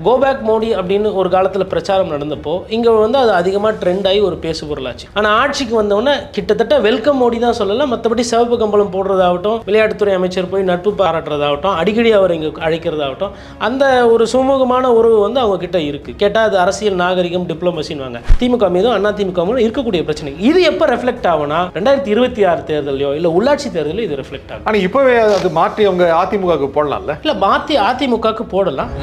Go back Modi அப்படின்னு ஒரு காலத்தில் பிரச்சாரம் நடந்தப்போ இங்கே வந்து அது அதிகமாக ட்ரெண்ட் ஆகி ஒரு பேசு பொருளாச்சு. ஆனால் ஆட்சிக்கு வந்தோடனே கிட்டத்தட்ட வெல்கம் மோடி தான் சொல்லலாம். மற்றபடி சிவப்பு கம்பளம் போடுறதாகட்டும், விளையாட்டுத்துறை அமைச்சர் போய் நட்பு பாராட்டுறதாகட்டும், அடிக்கடி அவர் இங்கே அழைக்கிறதாகட்டும், அந்த ஒரு சுமூகமான உறவு வந்து அவங்க கிட்ட இருக்குது. கேட்டால் அது அரசியல் நாகரிகம் டிப்ளமசின்னு வாங்க. திமுக மீதும் அண்ணா திமுக மீதும் இருக்கக்கூடிய பிரச்சனை இது எப்போ ரெஃப்ளெக்ட் ஆகும்னா 2026 தேர்தலையோ இல்லை உள்ளாட்சி தேர்தலில் இது ரெஃப்ளெக்ட் ஆகும். ஆனால் இப்போவே அது மாற்றி அவங்க அதிமுகவுக்கு போடலாம்ல? இல்லை, மாற்றி அதிமுகவுக்கு போடலாம்.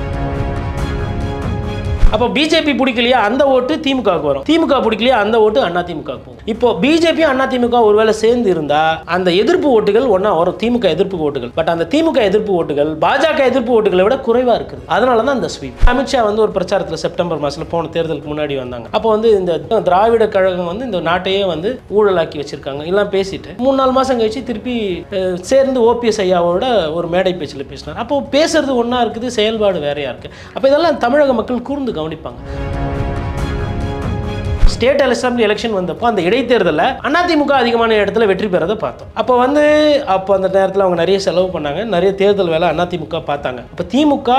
அப்போ பிஜேபி பிடிக்கலையா அந்த ஓட்டு திமுகவுக்கு வரும், திமுக பிடிக்கலையா அந்த ஓட்டு அண்ணா திமுகவுக்கு போகும். இப்போ பிஜேபி அண்ணா திமுக ஒருவேளை சேர்ந்து இருந்தா அந்த எதிர்ப்பு ஓட்டுகள் ஒன்றா வரும், திமுக எதிர்ப்பு ஓட்டுகள். பட் அந்த திமுக எதிர்ப்பு ஓட்டுகள் பாஜக எதிர்ப்பு ஓட்டுகளை விட குறைவாக இருக்குது. அதனால தான் அந்த ஸ்வீப். அமித்ஷா வந்து ஒரு பிரச்சாரத்தில் செப்டம்பர் மாதத்தில் போன தேர்தலுக்கு முன்னாடி வந்தாங்க. அப்போ வந்து இந்த திராவிட கழகம் வந்து இந்த நாட்டையே வந்து ஊழலாக்கி வச்சிருக்காங்க எல்லாம் பேசிட்டு 3-4 மாதம் கழிச்சு திருப்பி சேர்ந்து ஓபிஎஸ் ஐயாவோட ஒரு மேடை பேச்சில் பேசினார். அப்போ பேசுறது ஒன்றா இருக்குது, செயல்பாடு வேறையா இருக்கு. அப்போ இதெல்லாம் தமிழக மக்கள் கூர்ந்து கவனிப்பாங்க. ஸ்டேட் அசெம்பிளி எலெக்ஷன் வந்தப்போ அந்த இடைத்தேர்தலில் அதிமுக அதிகமான இடத்துல வெற்றி பெறதை பார்த்தோம். அப்போ அந்த நேரத்தில் அவங்க நிறைய செலவு பண்ணாங்க, நிறைய தேர்தல் வேலை அதிமுக பார்த்தாங்க. அப்போ திமுக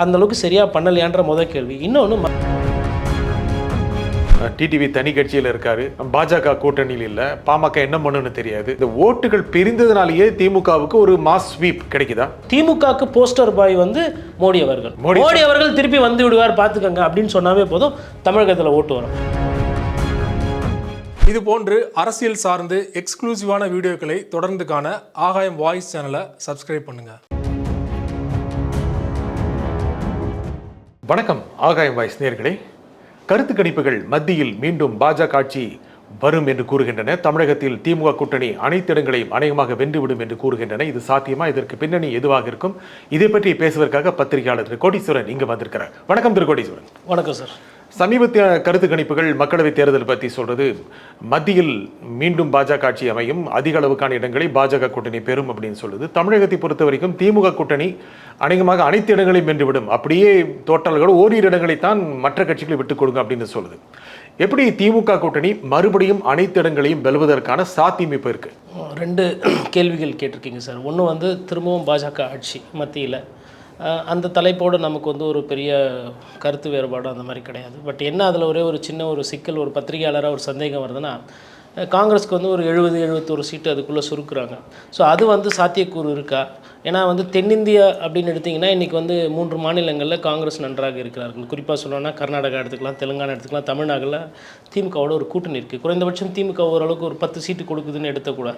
அந்த அளவுக்கு சரியா பண்ணலையான்ற முதல் கேள்வி. இன்னொன்று, டிடிவி தனி கட்சியில் இருக்காரு, பாஜக கூட்டணியில் இல்லை, பாமக என்ன பண்ணுன்னு தெரியாது. இந்த ஓட்டுகள் பிரிந்ததுனாலேயே திமுகவுக்கு ஒரு மாஸ் ஸ்வீப் கிடைக்குதா? திமுகவுக்கு போஸ்டர் பாய் வந்து மோடி அவர்கள் திருப்பி வந்து விடுவார் பார்த்துக்கங்க அப்படின்னு சொன்னாவே போதும், தமிழகத்தில் ஓட்டு வரும். இது போன்று அரசியல் சார்ந்து எக்ஸ்க்ளூசிவான வீடியோக்களை தொடர்ந்து காண ஆகாயம் வாய்ஸ் சேனலை சப்ஸ்கிரைப் பண்ணுங்க. வணக்கம் ஆகாயம் வாய்ஸ் நேயர்களே. கருத்து கணிப்புகள் மத்தியில் மீண்டும் பாஜக ஆட்சி வரும் என்று கூறுகின்றன. தமிழகத்தில் திமுக கூட்டணி அனைத்து இடங்களையும் அநேகமாக வென்றுவிடும் என்று கூறுகின்றன. இது சாத்தியமா? இதற்கு பின்னணி எதுவாக இருக்கும்? இதை பற்றி பேசுவதற்காக பத்திரிகையாளர் திரு கோடீஸ்வரன் இங்கு வந்திருக்கிறார். வணக்கம் திரு கோடீஸ்வரன். வணக்கம் சார். சமீபத்திய கருத்து கணிப்புகள் மக்களவை தேர்தல் பற்றி சொல்றது மத்தியில் மீண்டும் பாஜக ஆட்சி அமையும், அதிக அளவுக்கான இடங்களை பாஜக கூட்டணி பெறும் அப்படின்னு சொல்லுது. தமிழகத்தை பொறுத்த வரைக்கும் திமுக கூட்டணி அநேகமாக அனைத்து இடங்களையும் வென்றுவிடும், அப்படியே தோற்றல்கள் ஓரிரு இடங்களைத்தான் மற்ற கட்சிகளை விட்டுக் கொடுங்க அப்படின்னு சொல்லுது. எப்படி திமுக கூட்டணி மறுபடியும் அனைத்து இடங்களையும் வெல்வதற்கான சாத்தியமைப்பு இருக்கு? 2 கேள்விகள் கேட்டிருக்கீங்க சார். ஒன்று வந்து திரும்பவும் பாஜக ஆட்சி மத்தியில், அந்த தலைப்போடு நமக்கு வந்து ஒரு பெரிய கருத்து வேறுபாடு அந்த மாதிரி கிடையாது. பட் என்ன அதில் ஒரே ஒரு சின்ன ஒரு சிக்கல், ஒரு பத்திரிகையாளராக ஒரு சந்தேகம் வருதுன்னா, காங்கிரஸ்க்கு வந்து ஒரு 70-71 சீட்டு அதுக்குள்ளே சுருக்குறாங்க. ஸோ அது வந்து சாத்தியக்கூறு இருக்கா? ஏன்னா வந்து தென்னிந்தியா அப்படின்னு எடுத்திங்கன்னா இன்றைக்கி வந்து 3 மாநிலங்களில் காங்கிரஸ் நன்றாக இருக்கிறார்கள். குறிப்பாக சொல்லணும்னா கர்நாடகா எடுத்துக்கலாம், தெலுங்கானா எடுத்துக்கலாம், தமிழ்நாட்டில் திமுகவோட ஒரு கூட்டணி இருக்குது. குறைந்தபட்சம் திமுக ஓரளவுக்கு ஒரு 10 சீட்டு கொடுக்குதுன்னு எடுத்தக்கூட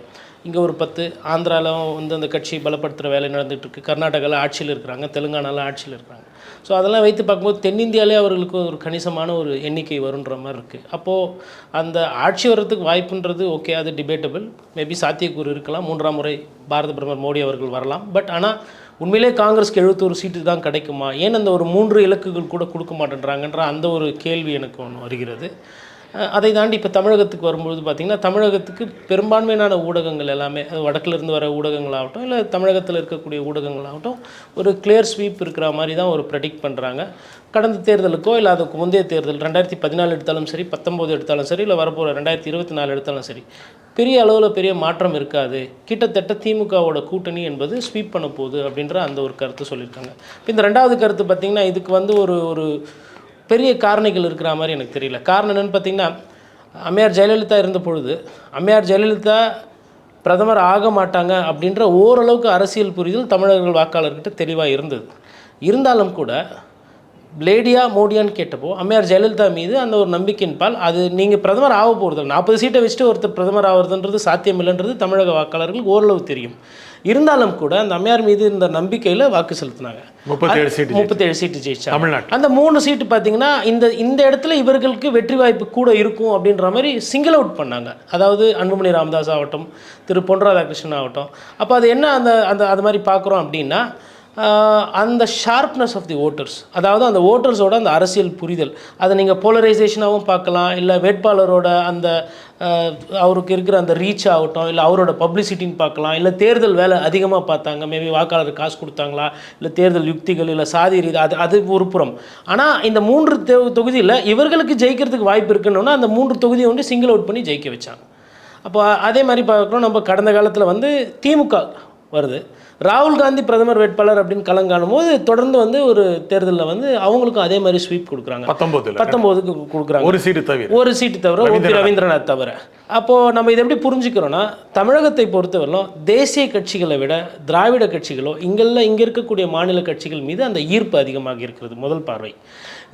இங்கே ஒரு 10, ஆந்திராவில் வந்து அந்த கட்சி பலப்படுத்துகிற வேலை நடந்துகிட்ருக்கு, கர்நாடகாவில் ஆட்சியில் இருக்கிறாங்க, தெலுங்கானாவில் ஆட்சியில் இருக்கிறாங்க. ஸோ அதெல்லாம் வைத்து பார்க்கும்போது தென்னிந்தியாவிலே அவர்களுக்கு ஒரு கணிசமான ஒரு எண்ணிக்கை வருன்ற மாதிரி இருக்குது. அப்போது அந்த ஆட்சி வர்றதுக்கு வாய்ப்புன்றது ஓகே, அது டிபேட்டபிள், மேபி சாத்தியக்கூறு இருக்கலாம். 3ஆம் முறை பாரத பிரதமர் மோடி அவர்கள் வரலாம். பட் ஆனால் உண்மையிலே காங்கிரஸ்க்கு 71 சீட்டு தான் கிடைக்குமா? ஏன் அந்த ஒரு 3 இலக்குகள் கூட கொடுக்க மாட்டேன்றாங்கன்ற அந்த ஒரு கேள்வி எனக்கு ஒன்று வருகிறது. அதை தாண்டி இப்போ தமிழகத்துக்கு வரும்பொழுது பார்த்திங்கன்னா, தமிழகத்துக்கு பெரும்பான்மையான ஊடகங்கள் எல்லாமே, அது வடக்கிலிருந்து வர ஊடகங்களாகட்டும் இல்லை தமிழகத்தில் இருக்கக்கூடிய ஊடகங்களாகட்டும், ஒரு கிளியர் ஸ்வீப் இருக்கிற மாதிரி தான் ஒரு ப்ரெடிக்ட் பண்ணுறாங்க. கடந்த தேர்தலுக்கோ இல்லை அதுக்கு முந்தைய தேர்தல் 2014 எடுத்தாலும் சரி, 19 எடுத்தாலும் சரி, இல்லை வரப்போகிற 2024 எடுத்தாலும் சரி, பெரிய அளவில் பெரிய மாற்றம் இருக்காது. கிட்டத்தட்ட திமுகவோட கூட்டணி என்பது ஸ்வீப் பண்ண போகுது அப்படின்ற அந்த ஒரு கருத்து சொல்லியிருக்காங்க. இப்போ இந்த 2வது கருத்து பார்த்திங்கன்னா, இதுக்கு வந்து ஒரு பெரிய காரணிகள் இருக்கிற மாதிரி எனக்கு தெரியல. காரணம் என்னென்னு பார்த்திங்கன்னா, அம்மையார் ஜெயலலிதா இருந்த பொழுது அம்மையார் ஜெயலலிதா பிரதமர் ஆக மாட்டாங்க அப்படின்ற ஓரளவுக்கு அரசியல் புரிதல் தமிழர்கள் வாக்காளர்கிட்ட தெளிவாக இருந்தது. இருந்தாலும் கூட லேடியா மோடியான்னு கேட்டப்போ அம்மையார் ஜெயலலிதா மீது அந்த ஒரு நம்பிக்கையின் பால், அது நீங்கள் பிரதமர் ஆக போகிறது 40 சீட்டை வச்சுட்டு ஒருத்தர் பிரதமர் ஆகிறதுன்றது சாத்தியம் இல்லைன்றது தமிழக வாக்காளர்களுக்கு ஓரளவு தெரியும். இருந்தாலும் கூட அந்த அம்மையார் மீது இந்த நம்பிக்கையில் வாக்கு செலுத்தினாங்க. 37 சீட்டு ஜெயிச்சா. அந்த 3 சீட்டு பார்த்தீங்கன்னா இந்த இடத்துல இவர்களுக்கு வெற்றி வாய்ப்பு கூட இருக்கும் அப்படின்ற மாதிரி சிங்கிள் அவுட் பண்ணாங்க. அதாவது அன்புமணி ராமதாஸ் ஆகட்டும், திரு பொன் ராதாகிருஷ்ணன் ஆகட்டும். அப்போ அது என்ன அது மாதிரி பார்க்குறோம் அப்படின்னா, அந்த ஷார்ப்னஸ் ஆஃப் தி ஓட்டர்ஸ், அதாவது அந்த ஓட்டர்ஸோட அந்த அரசியல் புரிதல், அதை நீங்கள் போலரைசேஷனாகவும் பார்க்கலாம், இல்லை வேட்பாளரோட அந்த அவருக்கு இருக்கிற அந்த ரீச் ஆகட்டும், இல்லை அவரோட பப்ளிசிட்டின்னு பார்க்கலாம், இல்லை தேர்தல் வேலை அதிகமாக பார்த்தாங்க, மேபி வாக்காளருக்கு காசு கொடுத்தாங்களா, இல்லை தேர்தல் யுக்திகள், இல்லை சாதி ரீதி, அது ஒரு புறம். ஆனால் இந்த 3 தொகுதியில் இவர்களுக்கு ஜெயிக்கிறதுக்கு வாய்ப்பு இருக்குன்னா அந்த 3 தொகுதியை வந்து சிங்கிள் அவுட் பண்ணி ஜெயிக்க வச்சாங்க. அப்போ அதே மாதிரி பார்க்குறோம், நம்ம கடந்த காலத்தில் வந்து திமுக வருது, ராகுல் காந்தி பிரதமர் வேட்பாளர் அப்படின்னு களம் காணும் போது தொடர்ந்து வந்து ஒரு தேர்தலில் வந்து அவங்களுக்கும் அதே மாதிரி ஸ்வீப் கொடுக்குறாங்க. 19க்கு கொடுக்குறாங்க, ஒரு சீட்டு தவிர ரவீந்திரநாத் தவிர. அப்போது நம்ம இதை எப்படி புரிஞ்சுக்கிறோன்னா, தமிழகத்தை பொறுத்தவரையிலும் தேசிய கட்சிகளை விட திராவிட கட்சிகளோ இங்கே இருக்கக்கூடிய மாநில கட்சிகள் மீது அந்த ஈர்ப்பு அதிகமாக இருக்கிறது முதல் பார்வை.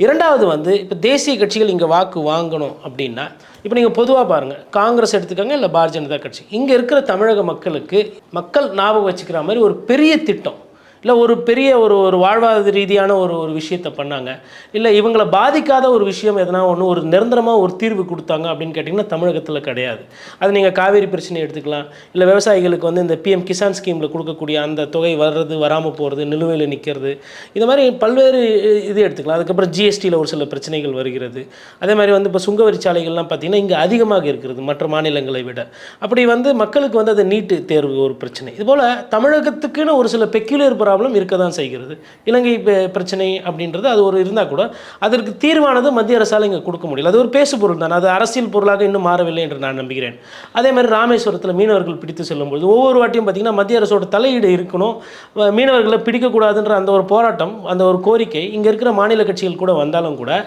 இரண்டாவது வந்து இப்போ தேசிய கட்சிகள் இங்கே வாக்கு வாங்கணும் அப்படின்னா, இப்போ நீங்கள் பொதுவாக பாருங்கள், காங்கிரஸ் எடுத்துக்கோங்க, இல்லை பாரதிய ஜனதா கட்சி, இங்கே இருக்கிற தமிழக மக்களுக்கு மக்கள் ஞாபகம் வச்சுக்கிற மாதிரி ஒரு பெரிய திட்டம், இல்லை ஒரு பெரிய ஒரு வாழ்வாதார ரீதியான ஒரு விஷயத்தை பண்ணாங்க, இல்லை இவங்களை பாதிக்காத ஒரு விஷயம் எதனா ஒன்று ஒரு நிரந்தரமாக ஒரு தீர்வு கொடுத்தாங்க அப்படின்னு கேட்டிங்கன்னா தமிழகத்தில் கிடையாது. அது நீங்கள் காவேரி பிரச்சனை எடுத்துக்கலாம், இல்லை விவசாயிகளுக்கு வந்து இந்த PM கிசான் ஸ்கீமில் கொடுக்கக்கூடிய அந்த தொகை வர்றது வராமல் போகிறது, நிலுவையில் நிற்கிறது, இந்த மாதிரி பல்வேறு இது எடுத்துக்கலாம். அதுக்கப்புறம் GSTயில் ஒரு சில பிரச்சனைகள் வருகிறது. அதே மாதிரி வந்து இப்போ சுங்கவரி சாலைகள்லாம் பார்த்திங்கன்னா இங்கே அதிகமாக இருக்கிறது மற்ற மாநிலங்களை விட. அப்படி வந்து மக்களுக்கு வந்து அது நீட்டு தேர்வு ஒரு பிரச்சனை. இதுபோல் தமிழகத்துக்குன்னு ஒரு சில பெக்யூலர் ப்ராப்ளம் இருக்க தான் செய்கிறது. இலங்கை பிரச்சனை அப்படின்றது அது ஒரு இருந்தால் கூட அதற்கு தீர்வானது மத்திய அரசால் இங்கே கொடுக்க முடியல. அது ஒரு பேசு பொருள் தான், அது அரசியல் பொருளாக இன்னும் மாறவில்லை என்று நான் நம்புகிறேன். அதே மாதிரி ராமேஸ்வரத்தில் மீனவர்கள் பிடித்து செல்லும்போது ஒவ்வொரு வாட்டியும் பார்த்திங்கன்னா மத்திய அரசோட தலையீடு இருக்கணும், மீனவர்களை பிடிக்கக்கூடாதுன்ற அந்த ஒரு போராட்டம், அந்த ஒரு கோரிக்கை இங்கே இருக்கிற மாநில கட்சிகள் கூட வந்தாலும் கூட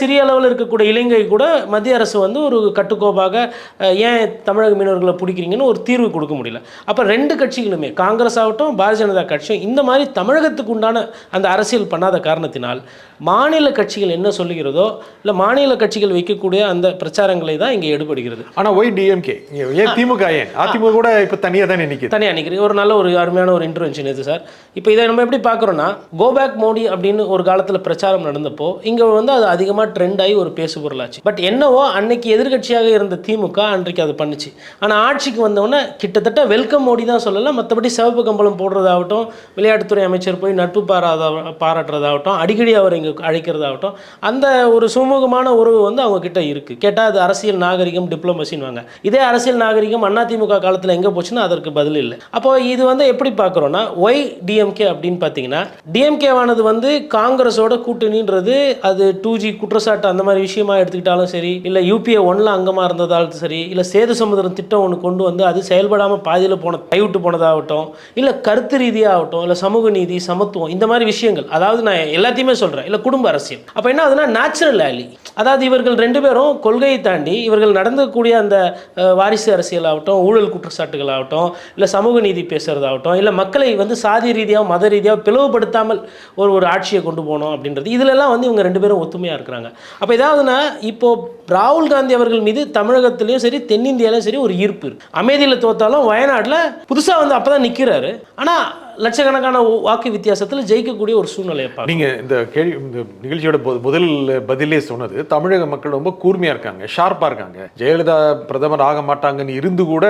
சிறிய அளவில் இருக்கக்கூடிய இலங்கை கூட மத்திய அரசு வந்து ஒரு கட்டுக்கோப்பாக ஏன் தமிழக மீனவர்களை பிடிக்கிறீங்கன்னு ஒரு தீர்வு கொடுக்க முடியல. அப்போ ரெண்டு கட்சிகளுமே, காங்கிரஸ் ஆகட்டும் பாரதிய ஜனதா கட்சியும், இந்த மாதிரி தமிழகத்துக்கு உண்டான அந்த அரசியல் பண்ணாத காரணத்தினால் மாநில கட்சிகள் என்ன சொல்லுகிறதோ இல்லை மாநில கட்சிகள் வைக்கக்கூடிய அந்த பிரச்சாரங்களை தான் இங்கே எடுபடுகிறது. ஆனால் ஒய் DMK ஏன் திமுக, ஏன் அதிமுக கூட இப்போ தனியாக தான் நிற்கிறேன். ஒரு நல்ல ஒரு அருமையான ஒரு இன்டர்வென்ஷன் இது சார். இப்போ இதை நம்ம எப்படி பார்க்குறோன்னா, கோபேக் மோடி அப்படின்னு ஒரு காலத்தில் பிரச்சாரம் நடந்தப்போ இங்கே வந்து அது அதிகமாக ட்ரெண்ட் ஆகி ஒரு பேசு பொருளாச்சு. பட் என்னவோ அன்னைக்கு எதிர்கட்சியாக இருந்த திமுக அன்றைக்கு அது பண்ணிச்சு. ஆனால் ஆட்சிக்கு வந்தவொடனே கிட்டத்தட்ட வெல்கம் மோடி தான் சொல்லலாம். மற்றபடி சிவப்பு கம்பளம் போடுறதாகட்டும், விளையாட்டுத்துறை அமைச்சர் போய் நட்பு பாராட்டுறதாகட்டும், அடிக்கடி அவர் இங்கே அழைக்கிறதாகட்டும், அந்த ஒரு சுமூகமான உறவு வந்து அவங்க கிட்ட இருக்குது. கேட்டால் அது அரசியல் நாகரிகம், டிப்ளமசின்வாங்க. இதே அரசியல் நாகரிகம் அதிமுக காலத்தில் எங்கே போச்சுன்னா அதற்கு பதில் இல்லை. அப்போ இது வந்து எப்படி பார்க்குறோன்னா, ஒய் DMK அப்படின்னு பார்த்தீங்கன்னா, DMK-வானது வந்து காங்கிரஸோட கூட்டணின்றது அது 2G குற்றச்சாட்டு அந்த மாதிரி விஷயமா எடுத்துக்கிட்டாலும் சரி, இல்லை UPA 1ல் அங்கமாக இருந்ததாலும் சரி, இல்லை சேது சமுதிரம் திட்டம் ஒன்று கொண்டு வந்து அது செயல்படாமல் பாதியில் கைவிட்டு போனதாகட்டும், இல்லை கருத்து ரீதியாகட்டும், இல்லை சமூக நீதி, சமத்துவம், இந்த மாதிரி விஷயங்கள், அதாவது நான் எல்லாத்தையுமே சொல்கிறேன், இல்லை குடும்ப அரசியல். அப்போ என்ன ஆகுதுன்னா நேச்சுரல் ஆலி, அதாவது இவர்கள் ரெண்டு பேரும் கொள்கையை தாண்டி இவர்கள் நடந்தக்கூடிய அந்த வாரிசு அரசியல் ஆகட்டும், ஊழல் குற்றச்சாட்டுகள் ஆகட்டும், இல்லை சமூக நீதி பேசுகிறதாகட்டும், இல்லை மக்களை வந்து சாதி ரீதியாக மத ரீதியாக பிளவுபடுத்தாமல் ஒரு ஆட்சியை கொண்டு போகணும் அப்படின்றது, இதிலெல்லாம் வந்து இவங்க ரெண்டு பேரும் ஒத்துமையாக இருக்கிறாங்க. அப்போ ஏதாவதுன்னா இப்போது ராகுல் காந்தி அவர்கள் மீது தமிழகத்திலையும் சரி தென்னிந்தியாலையும் சரி ஒரு ஈர்ப்பு இருக்குது. அமைதியில் தோத்தாலும் வயநாட்டில் புதுசாக வந்து அப்போ தான் நிற்கிறாரு. ஆனால் லட்சக்கணக்கான வாக்கு வித்தியாசத்தில் ஜெயிக்கக்கூடிய ஒரு சூழ்நிலையை பார்க்க. நீங்கள் இந்த இந்த நிகழ்ச்சியோட முதல் பதிலே சொன்னது, தமிழக மக்கள் ரொம்ப கூர்மையாக இருக்காங்க, ஷார்ப்பாக இருக்காங்க. ஜெயலலிதா பிரதமர் ஆக மாட்டாங்கன்னு இருந்து கூட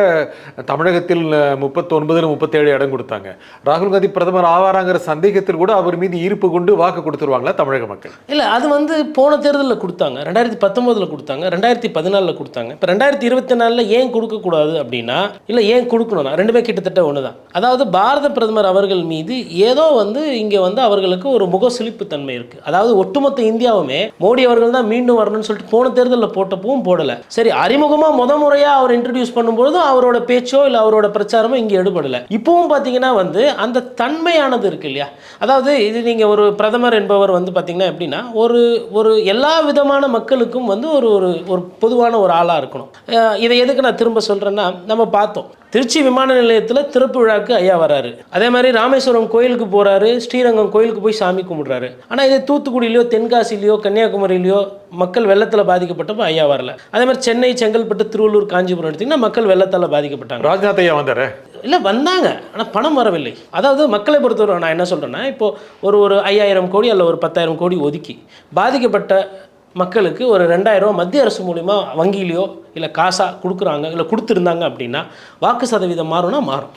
தமிழகத்தில் 39 37 இடம் கொடுத்தாங்க. ராகுல் காந்தி பிரதமர் ஆவாராங்கிற சந்தேகத்தில் கூட அவர் மீது ஈர்ப்பு கொண்டு வாக்கு கொடுத்துருவாங்களா தமிழக மக்கள்? இல்லை, அது வந்து போன தேர்தலில் கொடுத்தாங்க, 2019 கொடுத்தாங்க, 2014 கொடுத்தாங்க. இப்போ 2024 ஏன் கொடுக்கக்கூடாது அப்படின்னா, இல்லை ஏன் கொடுக்கணும்னா ரெண்டுமே கிட்டத்தட்ட ஒன்று தான். அதாவது பாரத பிரதமர் அவர்கள் மீது ஏதோ வந்து இங்கே வந்து அவர்களுக்கு ஒரு முகசுளிப்பு தன்மை இருக்குது. அதாவது ஒட்டுமொத்த இந்தியாவுமே மோடி அவர்கள் தான் மீண்டும் வரணும்னு சொல்லிட்டு போன தேர்தலில் போட்டப்பவும் போடலை. சரி, அறிமுகமாக முறையாக அவர் இன்ட்ரடியூஸ் பண்ணும்பொழுதும் அவரோட பேச்சோ இல்லை அவரோட பிரச்சாரமோ இங்கே எடுபடலை. இப்போவும் பார்த்தீங்கன்னா வந்து அந்த தன்மையானது இருக்கு இல்லையா. அதாவது இது நீங்கள் ஒரு பிரதமர் என்பவர் வந்து பார்த்தீங்கன்னா எப்படின்னா ஒரு எல்லா விதமான மக்களுக்கும் வந்து ஒரு பொதுவான ஒரு ஆளாக இருக்கணும். இதை எதுக்கு நான் திரும்ப சொல்கிறேன்னா, நம்ம பார்த்தோம் திருச்சி விமான நிலையத்தில் திறப்பு விழாக்கு ஐயா வராரு, அதே மாதிரி ராமேஸ்வரம் கோயிலுக்கு போகிறாரு, ஸ்ரீரங்கம் கோயிலுக்கு போய் சாமி கும்பிட்றாரு. ஆனால் இதே தூத்துக்குடியிலையோ தென்காசிலையோ கன்னியாகுமரியிலையோ மக்கள் வெள்ளத்தில் பாதிக்கப்பட்டப்போ ஐயா வரல. அதே மாதிரி சென்னை, செங்கல்பட்டு, திருவள்ளூர், காஞ்சிபுரம் எடுத்திங்கன்னா மக்கள் வெள்ளத்தால் பாதிக்கப்பட்டாங்க. ராஜ்நாத் ஐயா வந்தார் இல்லை, வந்தாங்க, ஆனால் பணம் வரவில்லை. அதாவது மக்களை பொறுத்தவரை நான் என்ன சொல்கிறேன்னா, இப்போது ஒரு 5000 கோடி அல்ல ஒரு 10,000 கோடி ஒதுக்கி பாதிக்கப்பட்ட மக்களுக்கு ஒரு 2000 மத்திய அரசு மூலிமா வங்கியிலையோ இல்லை காசாக கொடுக்குறாங்க, இல்லை கொடுத்துருந்தாங்க அப்படின்னா வாக்கு சதவீதம் மாறும்னா மாறும்.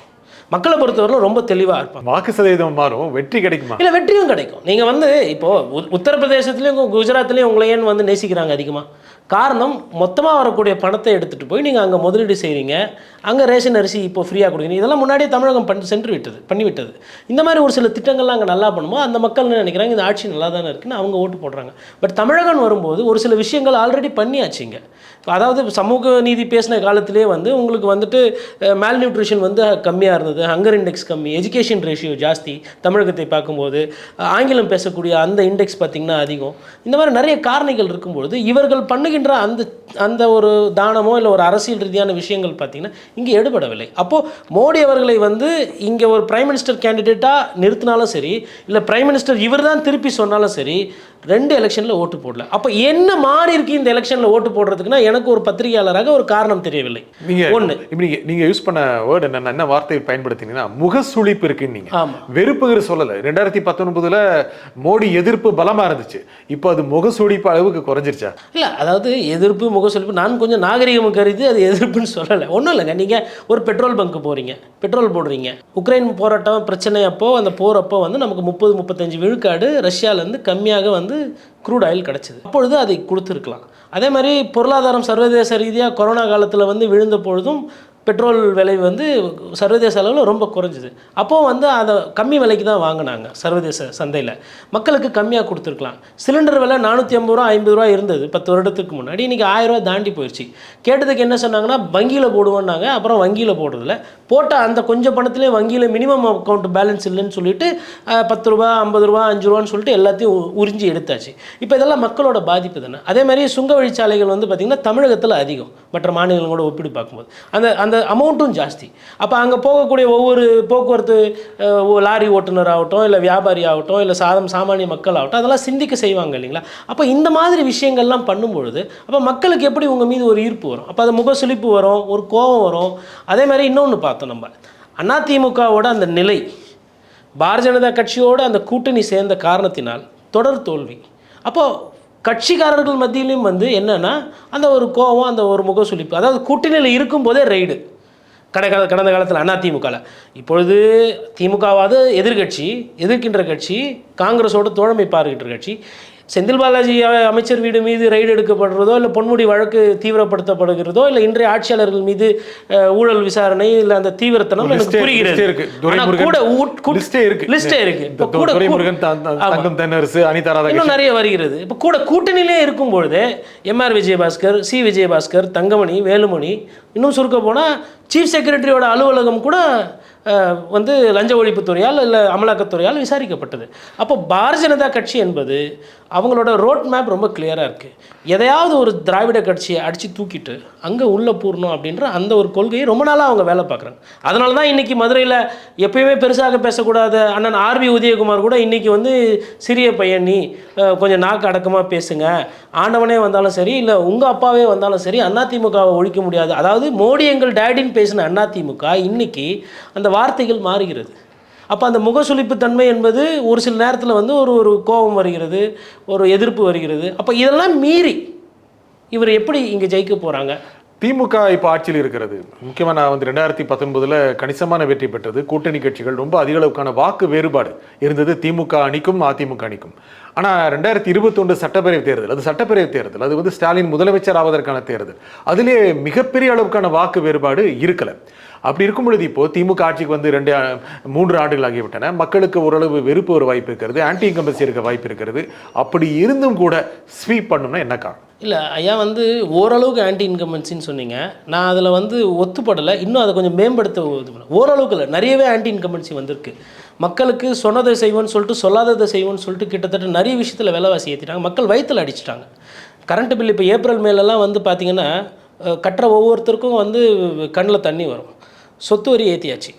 மக்களை பொறுத்தவரைக்கும் ரொம்ப தெளிவாக இருப்பாங்க. வாக்கு சதவீதம் மாறும், வெற்றி கிடைக்குமா? இல்லை, வெற்றியும் கிடைக்கும். நீங்கள் வந்து இப்போது உத்தரப்பிரதேசத்துலேயும் குஜராத்லேயும் உங்களை ஏன் வந்து நேசிக்கிறாங்க அதிகமாக? காரணம், மொத்தமாக வரக்கூடிய பணத்தை எடுத்துகிட்டு போய் நீங்கள் அங்கே முதலீடு செய்கிறீங்க, அங்கே ரேஷன் அரிசி இப்போ ஃப்ரீயாக கொடுக்குறீங்க. இதெல்லாம் முன்னாடியே தமிழகம் பண்ணிவிட்டது. இந்த மாதிரி ஒரு சில திட்டங்கள்லாம் அங்கே நல்லா பண்ணுமோ அந்த மக்கள் நினைக்கிறாங்க இந்த ஆட்சி நல்லா தானே இருக்குன்னு அவங்க ஓட்டு போடுறாங்க. பட் தமிழகம் வரும்போது ஒரு சில விஷயங்கள் ஆல்ரெடி பண்ணியாச்சுங்க. அதாவது சமூக நீதி பேசின காலத்திலே வந்து உங்களுக்கு வந்துட்டு மேல் நியூட்ரிஷன் வந்து கம்மியாக இருந்தது, ஹங்கர் இண்டெக்ஸ் கம்மி, எஜுகேஷன் ரேஷியோ ஜாஸ்தி தமிழகத்தை பார்க்கும்போது, ஆங்கிலம் பேசக்கூடிய அந்த இண்டெக்ஸ் பார்த்திங்கன்னா அதிகம். இந்த மாதிரி நிறைய காரணிகள் இருக்கும்பொழுது இவர்கள் பண்ணுகின்ற அந்த ஒரு தானமோ இல்லை ஒரு அரசியல் ரீதியான விஷயங்கள் பார்த்திங்கன்னா இங்கே எடுபடவில்லை. அப்போது மோடி அவர்களை வந்து இங்கே ஒரு பிரைம் மினிஸ்டர் கேண்டிடேட்டாக நிறுத்தினாலும் சரி, இல்லை பிரைம் மினிஸ்டர் இவர் தான் திருப்பி சொன்னாலும் சரி, 2 எலெக்ஷனில் ஓட்டு போடல. அப்போ என்ன மாறி இருக்கு இந்த எலெக்ஷனில் ஓட்டு போடுறதுக்குன்னா எனக்கு ஒரு பத்திரிகையாளராக ஒரு காரணம் தெரியவில்லை. ஒன்று நீங்க யூஸ் பண்ண வேர்டு என்ன வார்த்தையை பயன்படுத்தினீங்கன்னா முகசுளிப்பு இருக்குன்னு நீங்க. வெறுப்புகிற சொல்லலை. 2019 மோடி எதிர்ப்பு பலமா இருந்துச்சு, இப்போ அது முகசுளிப்பு அளவுக்கு குறைஞ்சிருச்சா? இல்லை, அதாவது எதிர்ப்பு முகசுளிப்பு நான் கொஞ்சம் நாகரிகம் கருதி அது எதிர்ப்புன்னு சொல்லலை. ஒன்றும் இல்லைங்க, நீங்கள் ஒரு பெட்ரோல் பங்க் போகிறீங்க, பெட்ரோல் போடுறீங்க, உக்ரைன் போராட்டம் பிரச்சனை அப்போ அந்த போர் அப்போ வந்து நமக்கு 30-35 விழுக்காடு ரஷ்யாவிலேருந்து கம்மியாக வந்து க்ரூட் ஆயில் கிடச்சிது. அப்பொழுது அதை கொடுத்துருக்கலாம். அதே மாதிரி பொருளாதாரம் சர்வதேச ரீதியாக கொரோனா காலத்தில் வந்து விழுந்த பொழுதும் பெட்ரோல் விலை வந்து சர்வதேச அளவில் ரொம்ப குறைஞ்சிது. அப்போது வந்து அதை கம்மி விலைக்கு தான் வாங்கினாங்க சர்வதேச சந்தையில், மக்களுக்கு கம்மியாக கொடுத்துருக்கலாம். சிலிண்டர் விலை 450 ரூபா 50 ரூபா இருந்தது 10 வருடத்துக்கு முன்னாடி, இன்றைக்கி 1000 ரூபா தாண்டி போயிடுச்சு. கேட்டதுக்கு என்ன சொன்னாங்கன்னா வங்கியில் போடுவோன்னாங்க. அப்புறம் வங்கியில் போடுறதில்ல, போட்டால் அந்த கொஞ்சம் பணத்துலேயே வங்கியில் மினிமம் அக்கௌண்ட் பேலன்ஸ் இல்லைன்னு சொல்லிட்டு 10 ரூபா 50 ரூபா 5 ரூபான்னு சொல்லிட்டு எல்லாத்தையும் உறிஞ்சி எடுத்தாச்சு. இப்போ இதெல்லாம் மக்களோட பாதிப்பு தானே. அதே மாதிரி சுங்க வழிச்சாலைகள் வந்து பார்த்திங்கன்னா தமிழகத்தில் அதிகம், மற்ற மாநிலங்களோட ஒப்பிட்டு பார்க்கும்போது அந்த அமௌண்ட்டும் ஜாஸ்தி. அப்போ அங்கே போகக்கூடிய ஒவ்வொரு போக்குவரத்து லாரி ஓட்டுநர் ஆகட்டும், இல்லை வியாபாரி ஆகட்டும், இல்லை சாமானிய மக்கள் ஆகட்டும், அதெல்லாம் சிந்திக்க செய்வாங்க இல்லைங்களா. அப்போ இந்த மாதிரி விஷயங்கள்லாம் பண்ணும்பொழுது அப்போ மக்களுக்கு எப்படி உங்கள் மீது ஒரு ஈர்ப்பு வரும், அப்போ அது முகசுளிப்பு வரும், ஒரு கோபம் வரும். அதே மாதிரி இன்னொன்று பார்த்தோம், நம்ம அதிமுகவோட அந்த நிலை, பாரதிய ஜனதா கட்சியோடு அந்த கூட்டணி சேர்ந்த காரணத்தினால் தொடர் தோல்வி. அப்போது கட்சிக்காரர்கள் மத்தியிலையும் வந்து என்னென்னா அந்த ஒரு கோபம், அந்த ஒரு முகசுளிப்பு, அதாவது கூட்டணியில் இருக்கும்போதே ரைடு கடந்த காலத்தில் அதிமுகவில். இப்பொழுது திமுகவாவது எதிர்க்கின்ற கட்சி, காங்கிரஸோட தோழமை பார்க்கின்ற கட்சி. செந்தில் பாலாஜி அமைச்சர் வீடு மீது ரைடு எடுக்கப்படுறதோ, இல்லை பொன்முடி வழக்கு தீவிரப்படுத்தப்படுகிறதோ, இல்லை இன்றைய ஆட்சியாளர்கள் மீது ஊழல் விசாரணை, இல்லை அந்த தீவிரத்தனம் எனக்கு புரிகிறது. இன்னும் நிறைய வருகிறது. இப்போ கூட கூட்டணியிலே இருக்கும் பொழுது எம்ஆர் விஜயபாஸ்கர், சி விஜயபாஸ்கர், தங்கமணி, வேலுமணி, இன்னும் சுருக்க போனால் சீஃப் செக்ரட்டரியோட அலுவலகம் கூட வந்து லஞ்ச ஒழிப்புத்துறையால் இல்லை அமலாக்கத்துறையால் விசாரிக்கப்பட்டது. அப்போ பாரதிய ஜனதா கட்சி என்பது அவங்களோட ரோட் மேப் ரொம்ப கிளியராக இருக்குது. எதையாவது ஒரு திராவிட கட்சியை அடித்து தூக்கிட்டு அங்கே உள்ளே பூரணும் அப்படின்ற அந்த ஒரு கொள்கையை ரொம்ப நாளாக அவங்க வேலை பார்க்குறாங்க. அதனால தான் இன்றைக்கி மதுரையில் எப்பயுமே பெருசாக பேசக்கூடாத அண்ணன் ஆர்பி உதயகுமார் கூட இன்றைக்கி வந்து சிறிய பையன், நீ கொஞ்சம் நாக்கு அடக்கமாக பேசுங்க, ஆண்டவனே வந்தாலும் சரி, இல்லை உங்கள் அப்பாவே வந்தாலும் சரி, அதிமுகவை ஒழிக்க முடியாது, அதாவது மோடி எங்கள் டேடின்னு பேசின அதிமுக இன்றைக்கி அந்த வார்த்தைகள் மாறுகிறது. அப்போ அந்த முகசுளிப்பு தன்மை என்பது ஒரு சில நேரத்தில் வந்து ஒரு கோபம் வருகிறது, ஒரு எதிர்ப்பு வருகிறது. அப்போ இதெல்லாம் மீறி இவர் எப்படி இங்கே ஜெயிக்க போகிறாங்க? திமுக இப்போ ஆட்சியில் இருக்கிறது. முக்கியமாக நான் வந்து 2019 கணிசமான வெற்றி பெற்றது. கூட்டணி கட்சிகள் ரொம்ப அதிக அளவுக்கான வாக்கு வேறுபாடு இருந்தது திமுக அணிக்கும் அதிமுக அணிக்கும். ஆனால் 2021 சட்டப்பேரவை தேர்தல், அது சட்டப்பேரவை தேர்தல், அது வந்து ஸ்டாலின் முதலமைச்சர் ஆவதற்கான தேர்தல். அதிலே மிகப்பெரிய அளவுக்கான வாக்கு வேறுபாடு இருக்கலை. அப்படி இருக்கும் பொழுது இப்போ திமுக ஆட்சிக்கு வந்து 3 ஆண்டுகள் ஆகிவிட்டன. மக்களுக்கு ஓரளவு வெறுப்பு ஒரு வாய்ப்பு இருக்கிறது, ஆன்டி இன்கம்பன்சி இருக்க வாய்ப்பு இருக்கிறது. அப்படி இருந்தும் கூட ஸ்வீப் பண்ணணும்னா என்ன காரணம்? இல்லை ஐயா, வந்து ஓரளவுக்கு ஆன்டி இன்கம்பன்சின்னு சொன்னீங்க, நான் அதில் வந்து ஒத்துப்படலை. இன்னும் அதை கொஞ்சம் மேம்படுத்த ஓரளவுக்கு இல்லை, நிறையவே ஆன்டி இன்கம்பன்சி வந்திருக்கு. மக்களுக்கு சொன்னதை செய்வோன்னு சொல்லிட்டு சொல்லாததை செய்வோன்னு சொல்லிட்டு கிட்டத்தட்ட நிறைய விஷயத்தில் விலைவாசி ஏற்றிட்டாங்க. மக்கள் வயிற்றில் அடிச்சிட்டாங்க. கரண்ட் பில் இப்போ ஏப்ரல் மேலெல்லாம் வந்து பார்த்திங்கன்னா கட்டுற ஒவ்வொருத்தருக்கும் வந்து கண்ணில் தண்ணி வரும். சொத்து வரி ஏற்றியாச்சு,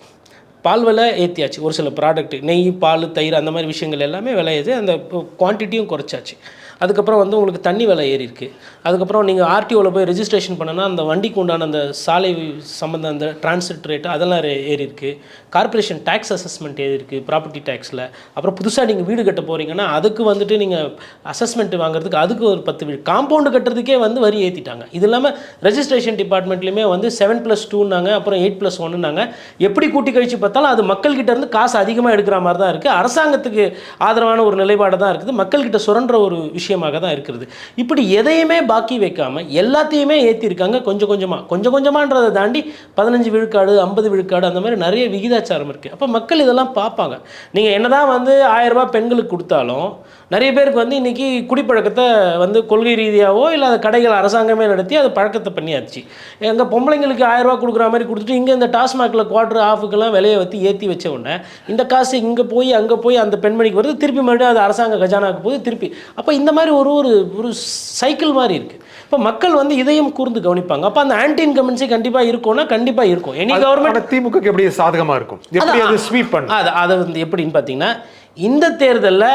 பால் விலை ஏற்றியாச்சு, ஒரு சில ப்ராடக்ட் நெய், பால், தயிர் அந்த மாதிரி விஷயங்கள் எல்லாமே விலை ஏற்றி அந்த குவான்டிட்டியும் குறைச்சாச்சு. அதுக்கப்புறம் வந்து உங்களுக்கு தண்ணி விலை ஏறி இருக்குது. அதுக்கப்புறம் நீங்கள் ஆர்டிஓவில் போய் ரெஜிஸ்ட்ரேஷன் பண்ணனா அந்த வண்டிக்கு உண்டான அந்த சாலை சம்மந்த அந்த டிரான்சிட் ரேட்டு அதெல்லாம் ஏறி இருக்குது. கார்பரேஷன் டேக்ஸ் அசஸ்மெண்ட் ஏறி இருக்குது ப்ராப்பர்ட்டி டேக்ஸில். அப்புறம் புதுசாக நீங்கள் வீடு கட்ட போகிறீங்கன்னா அதுக்கு வந்துட்டு நீங்கள் அசஸ்மெண்ட் வாங்குறதுக்கு அதுக்கு ஒரு 10 வீடு, காம்பவுண்டு கட்டுறதுக்கே வந்து வரி ஏற்றிட்டாங்க. இது இல்லாமல் ரெஜிஸ்ட்ரேஷன் டிபார்ட்மெண்ட்லேயுமே வந்து 7+2னாங்க, அப்புறம் 8+1னாங்க. எப்படி கூட்டி கழிச்சு பார்த்தாலும் அது மக்கள்கிட்ட இருந்து காசு அதிகமாக எடுக்கிற மாதிரி தான் இருக்குது. அரசாங்கத்துக்கு ஆதரவான ஒரு நிலைப்பாடு தான் இருக்குது, மக்கள்கிட்ட சுரண்ட ஒரு விஷயமாக தான் இருக்கிறது. இப்படி எதையுமே பாக்கி வைக்காம எல்லாத்தையுமே ஏற்றிருக்காங்க கொஞ்சம் கொஞ்சமான்றதை தாண்டி 15 விழுக்காடு 50 விழுக்காடு அந்த மாதிரி நிறைய விகிதாச்சாரம் இருக்குது. அப்போ மக்கள் இதெல்லாம் பார்ப்பாங்க. நீங்கள் என்னதான் வந்து 1000 ரூபாய் பெண்களுக்கு கொடுத்தாலும் நிறைய பேருக்கு வந்து இன்றைக்கி குடிப்பழக்கத்தை வந்து கொள்கை ரீதியாகவோ இல்லை அது கடைகள் அரசாங்கமே நடத்தி அதை பழக்கத்தை பண்ணியாச்சு. எங்கள் பொம்பளைங்களுக்கு 1000 ரூபா கொடுக்குற மாதிரி கொடுத்துட்டு இங்கே இந்த டாஸ்மாகில் குவார்டர் ஆஃபுக்கெல்லாம் விலையை வச்சு ஏற்றி வச்ச உடனே இந்த காசு இங்கே போய் அங்கே போய் அந்த பெண்மணிக்கு வருது, திருப்பி மறுபடியும் அது அரசாங்க கஜானாவுக்கு போய் திருப்பி. அப்போ இந்த மாதிரி ஒரு சைக்கிள் மாதிரி இருக்குது. இப்போ மக்கள் வந்து இதையும் கூர்ந்து கவனிப்பாங்க. அப்போ அந்த ஆன்டி இன்கம்பன்சி கண்டிப்பாக இருக்கும்னா கண்டிப்பாக இருக்கும். எனி கவர்மெண்ட் திமுக எப்படி சாதகமாக இருக்கும், எப்படி அது ஸ்வீப் பண்ணும், அதை வந்து எப்படின்னு பார்த்தீங்கன்னா, இந்த தேர்தலில்